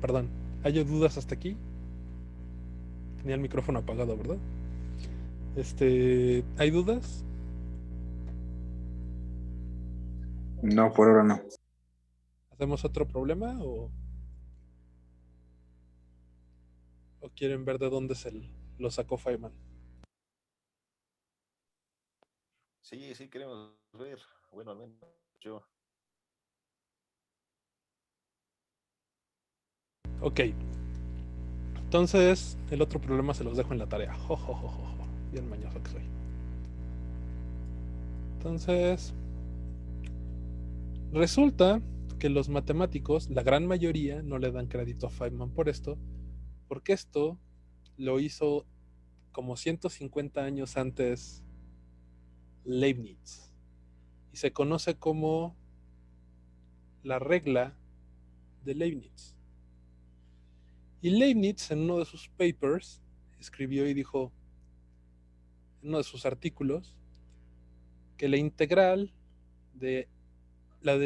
Perdón, ¿hay dudas hasta aquí? Tenía el micrófono apagado, ¿verdad? ¿Hay dudas? No, por ahora no. ¿Hacemos otro problema o quieren ver de dónde lo sacó Feynman? Sí, sí, queremos ver. Bueno, al menos yo. Ok. Entonces, el otro problema se los dejo en la tarea. Jo, jo, jo, jo, jo. Bien mañoso que soy. Entonces, resulta que los matemáticos, la gran mayoría, no le dan crédito a Feynman por esto, porque esto lo hizo como 150 años antes Leibniz. Y se conoce como la regla de Leibniz. Y Leibniz, en uno de sus papers, escribió y dijo, en uno de sus artículos, que la integral de la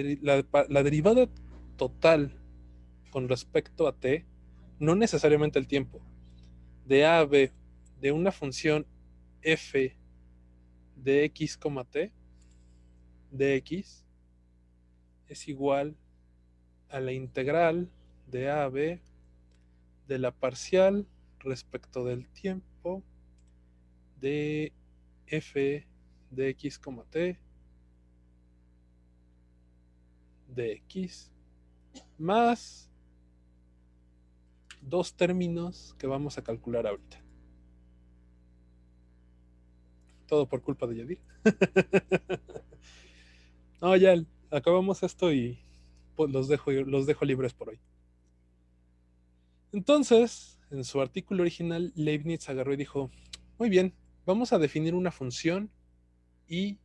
derivada total con respecto a t, no necesariamente el tiempo, de a a b de una función f de x, t, de x, es igual a la integral de a a b de la parcial respecto del tiempo de f de x, t de x más dos términos que vamos a calcular ahorita. Todo por culpa de Yadir. No, ya acabamos esto y pues los dejo libres por hoy. Entonces, en su artículo original, Leibniz agarró y dijo, muy bien, vamos a definir una función y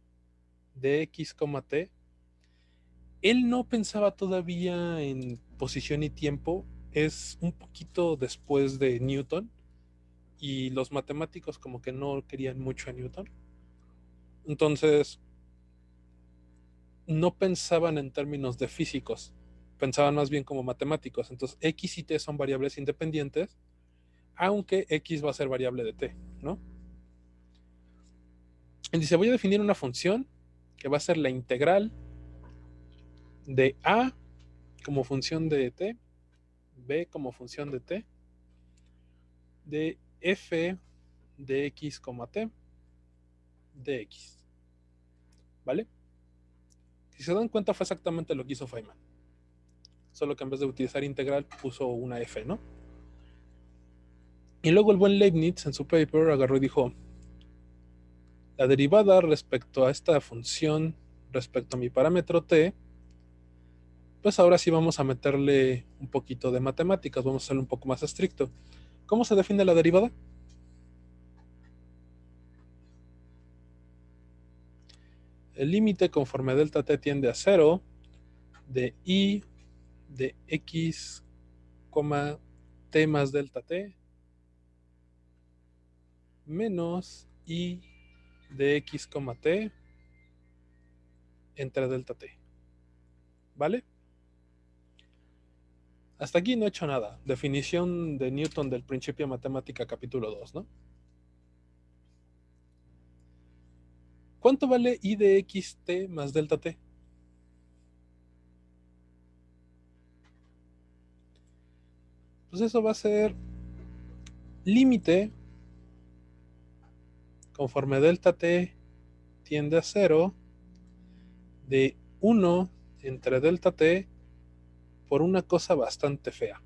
de x, t. Él no pensaba todavía en posición y tiempo, es un poquito después de Newton, y los matemáticos como que no querían mucho a Newton. Entonces, no pensaban en términos de físicos, pensaban más bien como matemáticos. Entonces, x y t son variables independientes, aunque x va a ser variable de t, ¿no? Él dice, voy a definir una función que va a ser la integral de a como función de t, b como función de t, de f de x, t, de x. ¿Vale? Si se dan cuenta, fue exactamente lo que hizo Feynman. Solo que en vez de utilizar integral puso una f, ¿no? Y luego el buen Leibniz en su paper agarró y dijo, la derivada respecto a esta función, respecto a mi parámetro t, pues ahora sí vamos a meterle un poquito de matemáticas, vamos a hacerlo un poco más estricto. ¿Cómo se define la derivada? El límite conforme delta t tiende a 0 de i de x, t más delta t menos i de x, t entre delta t. ¿Vale? Hasta aquí no he hecho nada. Definición de Newton del principio de matemática capítulo 2, ¿no? ¿Cuánto vale i de x t más delta t? Pues eso va a ser límite conforme delta t tiende a 0 de 1 entre delta t por una cosa bastante fea.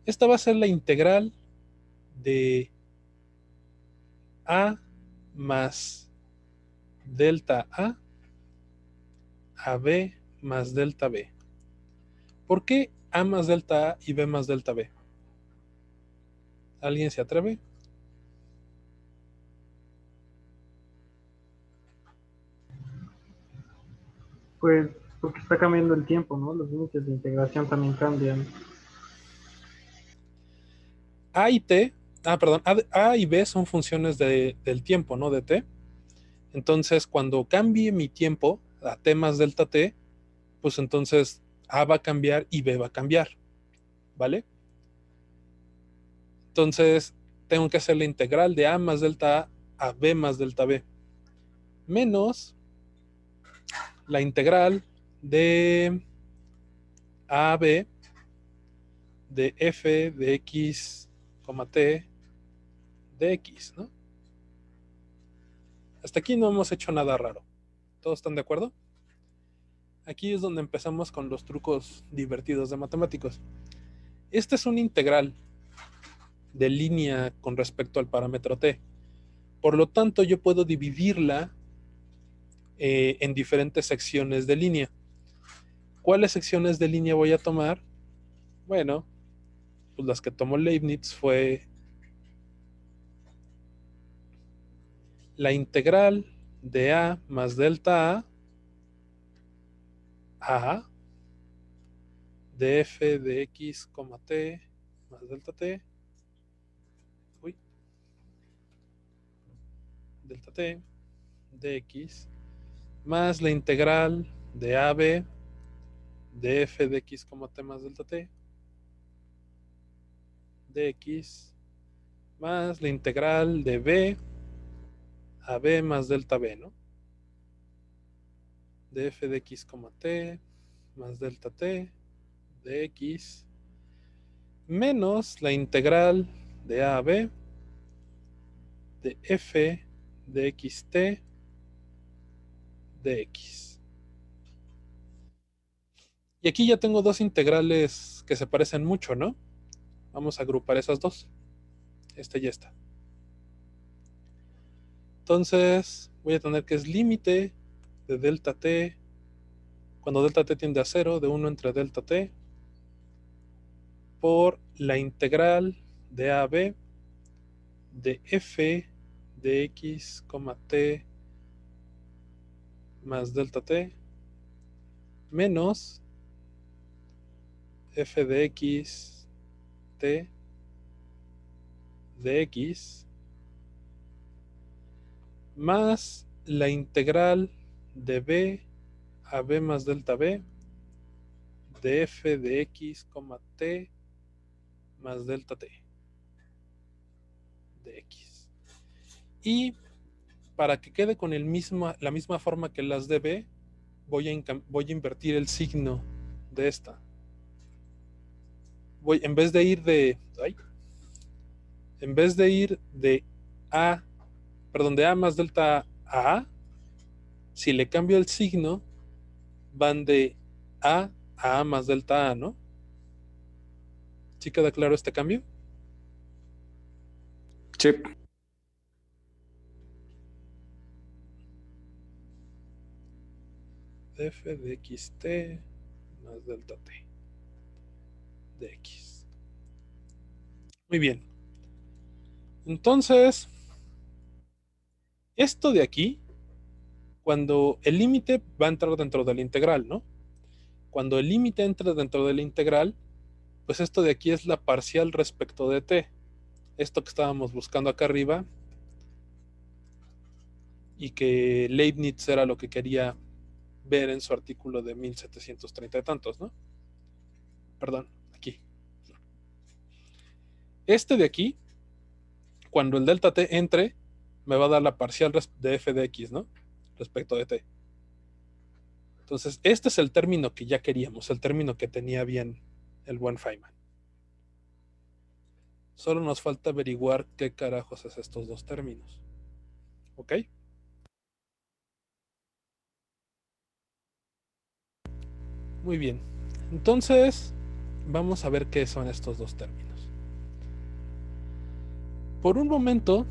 Esta va a ser la integral de a más delta a b más delta b. ¿Por qué a más delta a y b más delta b? ¿Alguien se atreve? Pues porque está cambiando el tiempo, ¿no? Los límites de integración también cambian. A y t, perdón, a y b son funciones del tiempo, ¿no? De t. Entonces, cuando cambie mi tiempo a t más delta t, pues entonces a va a cambiar y b va a cambiar, ¿vale? Entonces, tengo que hacer la integral de a más delta a b más delta b, menos la integral de a a b de f de x, t de x, ¿no? Hasta aquí no hemos hecho nada raro. ¿Todos están de acuerdo? Aquí es donde empezamos con los trucos divertidos de matemáticos. Esta es una integral de línea con respecto al parámetro t. Por lo tanto, yo puedo dividirla en diferentes secciones de línea. ¿Cuáles secciones de línea voy a tomar? Bueno, pues las que tomó Leibniz fue la integral de a más delta a de f de x, t más delta t, delta t de x, más la integral de ab de f de x, t más delta t de x, más la integral de b a b más delta b, ¿no? De f de x, t más delta t de x, menos la integral de a a b de f de xt de x. Y aquí ya tengo dos integrales que se parecen mucho, ¿no? Vamos a agrupar esas dos. Esta y esta. Entonces, voy a tener que es límite de delta t, cuando delta t tiende a 0, de 1 entre delta t, por la integral de a a b de f de x, t más delta t menos f de x t de x más la integral de b a b más delta b de f de x, t más delta t de x. Y para que quede con la misma forma que las de b, voy a invertir el signo de esta. En vez de ir de a, perdón, de a más delta a, si le cambio el signo, van de a más delta a, ¿no? ¿Sí queda claro este cambio? Sí. F de xt más delta t de x. Muy bien. Entonces, esto de aquí, cuando el límite va a entrar dentro de la integral, ¿no? Cuando el límite entra dentro de la integral, pues esto de aquí es la parcial respecto de t. Esto que estábamos buscando acá arriba y que Leibniz era lo que quería ver en su artículo de 1730 y tantos, ¿no? Perdón, aquí. Este de aquí, cuando el delta t entre, me va a dar la parcial de f de x, ¿no? Respecto de t. Entonces, este es el término que ya queríamos, el término que tenía bien el buen Feynman. Solo nos falta averiguar qué carajos es estos dos términos. ¿Ok? Muy bien. Entonces, vamos a ver qué son estos dos términos. Por un momento,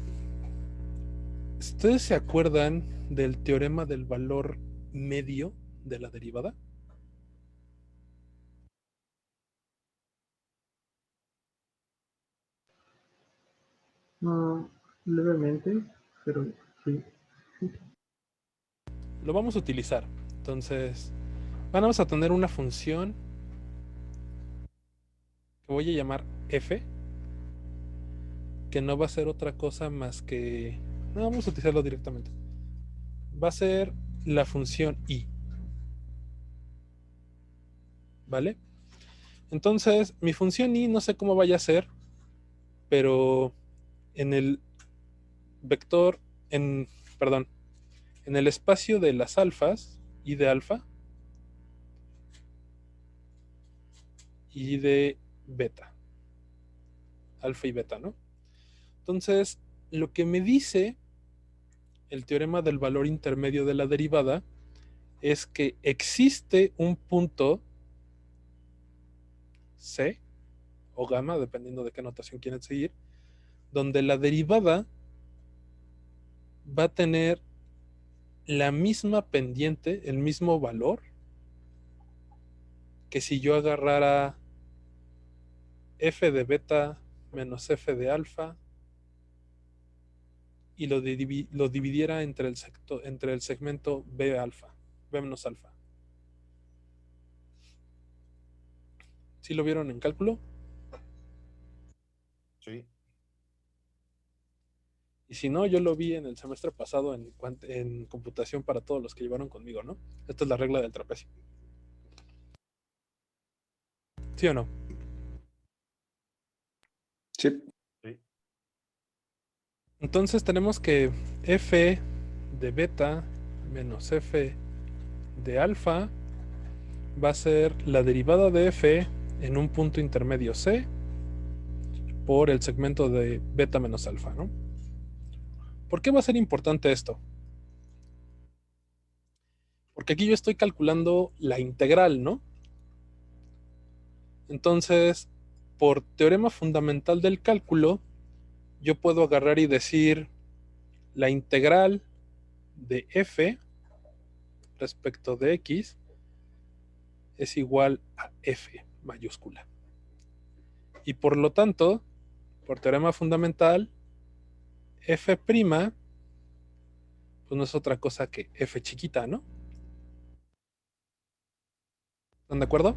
¿ustedes se acuerdan del teorema del valor medio de la derivada? No, levemente, pero sí. Lo vamos a utilizar. Entonces, vamos a tener una función que voy a llamar f, que no va a ser otra cosa más que... No, vamos a utilizarlo directamente. Va a ser la función i. ¿Vale? Entonces, mi función i no sé cómo vaya a ser, pero en el vector, perdón, en el espacio de las alfas, i de alfa y de beta, alfa y beta, ¿no? Entonces, lo que me dice el teorema del valor intermedio de la derivada es que existe un punto C o gamma, dependiendo de qué notación quieren seguir, donde la derivada va a tener la misma pendiente, el mismo valor, que si yo agarrara f de beta menos f de alfa y lo dividiera entre el segmento b alfa, b menos alfa. ¿Sí lo vieron en cálculo? Sí. Y si no, yo lo vi en el semestre pasado en computación para todos los que llevaron conmigo, ¿no? Esta es la regla del trapecio. ¿Sí o no? Sí. Sí. Entonces tenemos que f de beta menos f de alfa va a ser la derivada de f en un punto intermedio c por el segmento de beta menos alfa, ¿no? ¿Por qué va a ser importante esto? Porque aquí yo estoy calculando la integral, ¿no? Entonces, por teorema fundamental del cálculo, yo puedo agarrar y decir la integral de f respecto de x es igual a f mayúscula. Y por lo tanto, por teorema fundamental, f', pues no es otra cosa que f chiquita, ¿no? ¿Están de acuerdo?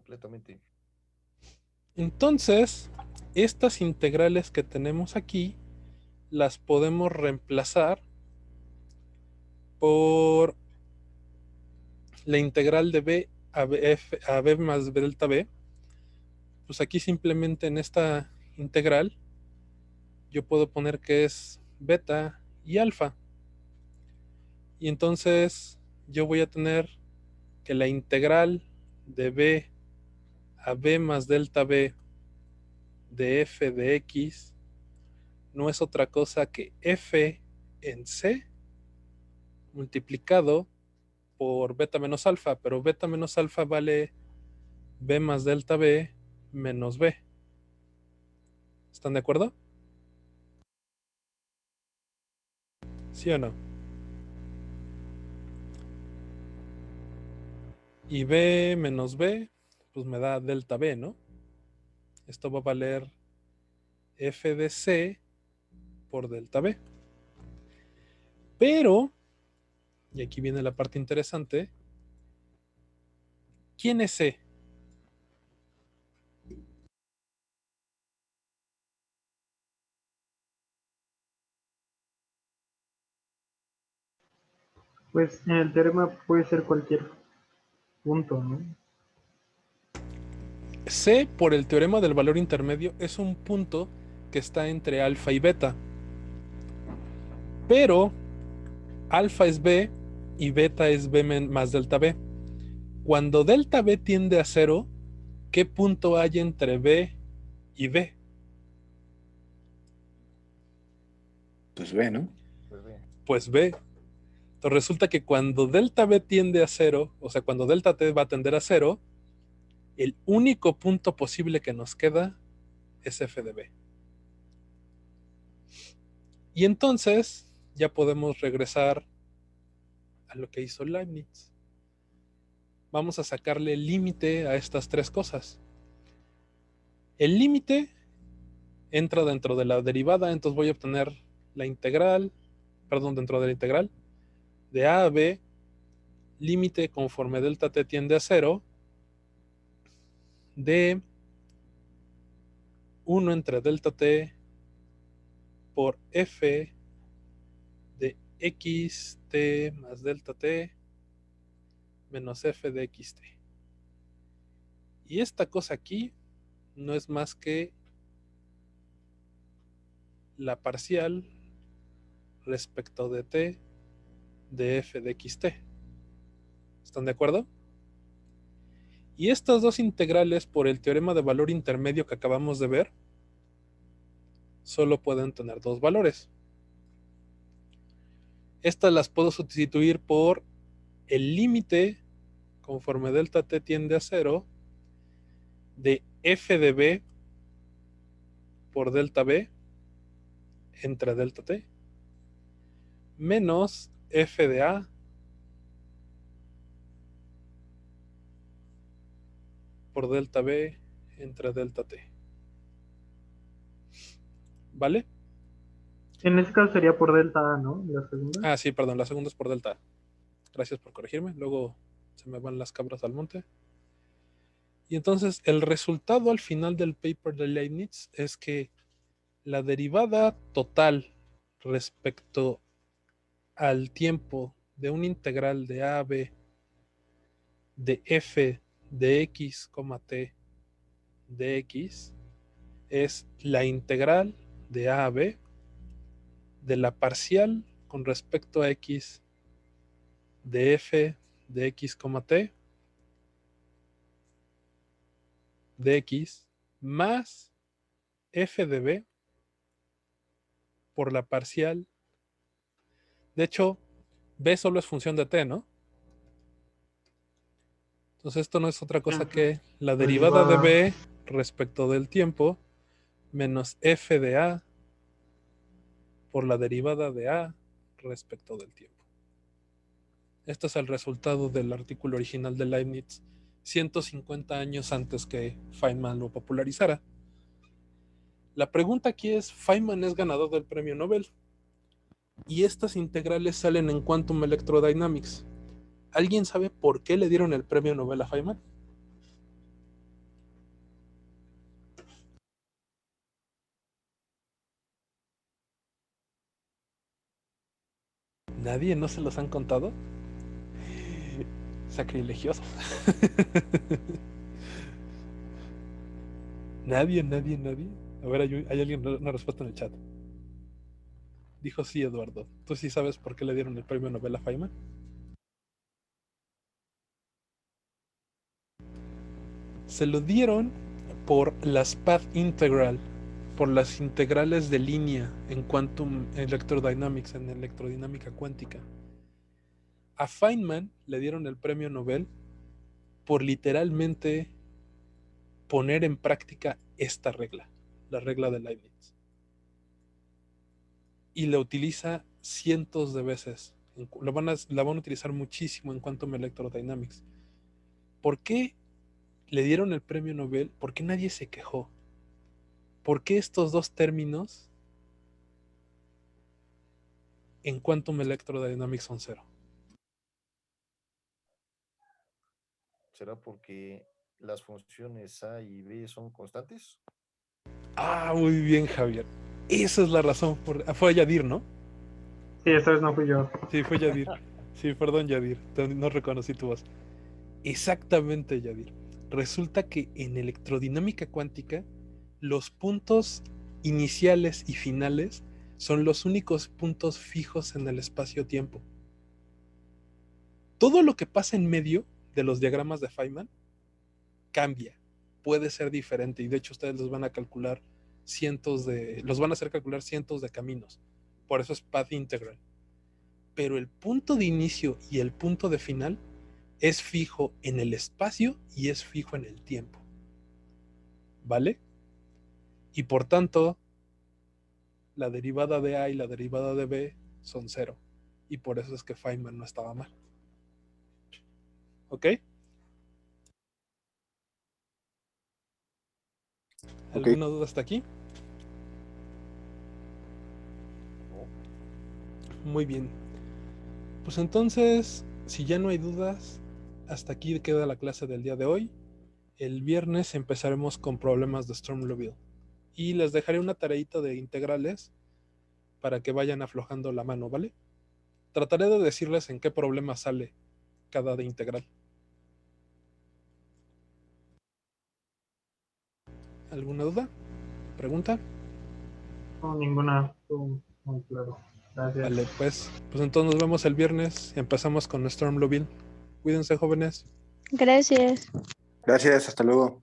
Completamente. Entonces, estas integrales que tenemos aquí las podemos reemplazar por la integral de b a b más b delta b. Pues aquí simplemente en esta integral yo puedo poner que es beta y alfa. Y entonces yo voy a tener que la integral de b a b más delta b de f de x no es otra cosa que f en c multiplicado por beta menos alfa, pero beta menos alfa vale b más delta b menos b. ¿Están de acuerdo? ¿Sí o no? Y b menos b, pues me da delta b, ¿no? Esto va a valer f de c por delta b. Pero, y aquí viene la parte interesante, ¿quién es c? Pues en el teorema puede ser cualquier punto, ¿no? C, por el teorema del valor intermedio, es un punto que está entre alfa y beta. Pero alfa es b y beta es b más delta b. Cuando delta b tiende a 0, ¿qué punto hay entre b y b? Pues ve, ¿no? Pues bien. Pues b. Entonces resulta que cuando delta b tiende a 0, o sea, cuando delta t va a tender a 0, el único punto posible que nos queda es f de b. Y entonces ya podemos regresar a lo que hizo Leibniz. Vamos a sacarle el límite a estas tres cosas. El límite entra dentro de la derivada, entonces voy a obtener la integral, dentro de la integral de a a b, límite conforme delta t tiende a 0, de 1 entre delta t por f de xt más delta t menos f de xt. Y esta cosa aquí no es más que la parcial respecto de t de f de xt. ¿Están de acuerdo? Y estas dos integrales, por el teorema de valor intermedio que acabamos de ver, solo pueden tener dos valores. Estas las puedo sustituir por el límite conforme delta t tiende a 0 de f de b por delta b entre delta t menos f de a por delta b entre delta t. ¿Vale? En ese caso sería por delta A, ¿no? La segunda. Ah, sí, perdón, la segunda es por delta a. Gracias por corregirme. Luego se me van las cabras al monte. Y entonces el resultado al final del paper de Leibniz es que la derivada total respecto al tiempo de una integral de a a b de f de x, t de x es la integral de a a b de la parcial con respecto a x de f de x, t de x más f de b por la parcial. De hecho, b solo es función de t, ¿no? Entonces esto no es otra cosa Ajá. que la derivada de Derivada. B respecto del tiempo menos f de A por la derivada de A respecto del tiempo. Este es el resultado del artículo original de Leibniz 150 años antes que Feynman lo popularizara. La pregunta aquí es, Feynman es ganador del premio Nobel y estas integrales salen en Quantum Electrodynamics. ¿Alguien sabe por qué le dieron el premio Nobel a Feynman? ¿Nadie? ¿No se los han contado? Sacrilegioso. Nadie. A ver, hay alguien, una respuesta en el chat. Dijo sí, Eduardo. ¿Tú sí sabes por qué le dieron el premio Nobel a Feynman? Se lo dieron por las path integral, por las integrales de línea en quantum electrodynamics, en electrodinámica cuántica. A Feynman le dieron el premio Nobel por literalmente poner en práctica esta regla, la regla de Leibniz. Y la utiliza cientos de veces. La van a utilizar muchísimo en Quantum Electrodynamics. ¿Por qué le dieron el premio Nobel? ¿Por qué nadie se quejó? ¿Por qué estos dos términos en Quantum Electrodynamics son cero? ¿Será porque las funciones A y B son constantes? Ah, muy bien, Javier. Esa es la razón. Fue Yadir, ¿no? Sí, esta vez no fui yo. Sí, fue Yadir. Sí, perdón, Yadir. No reconocí tu voz. Exactamente, Yadir. Resulta que en electrodinámica cuántica, los puntos iniciales y finales son los únicos puntos fijos en el espacio-tiempo. Todo lo que pasa en medio de los diagramas de Feynman cambia, puede ser diferente, y de hecho ustedes los van a calcular los van a hacer calcular cientos de caminos. Por eso es path integral. Pero el punto de inicio y el punto de final es fijo en el espacio y es fijo en el tiempo. ¿Vale? Y por tanto, la derivada de A y la derivada de B son cero. Y por eso es que Feynman no estaba mal. ¿Ok? Ok. ¿Alguna duda hasta aquí? Muy bien. Pues entonces, si ya no hay dudas, hasta aquí queda la clase del día de hoy. El viernes empezaremos con problemas de Sturm-Liouville. Y les dejaré una tareita de integrales para que vayan aflojando la mano, ¿vale? Trataré de decirles en qué problema sale cada de integral. ¿Alguna duda? ¿Pregunta? No, ninguna. Estuvo muy claro. Gracias. Vale, pues entonces nos vemos el viernes. Empezamos con Sturm-Liouville. Cuídense, jóvenes. Gracias. Gracias, hasta luego.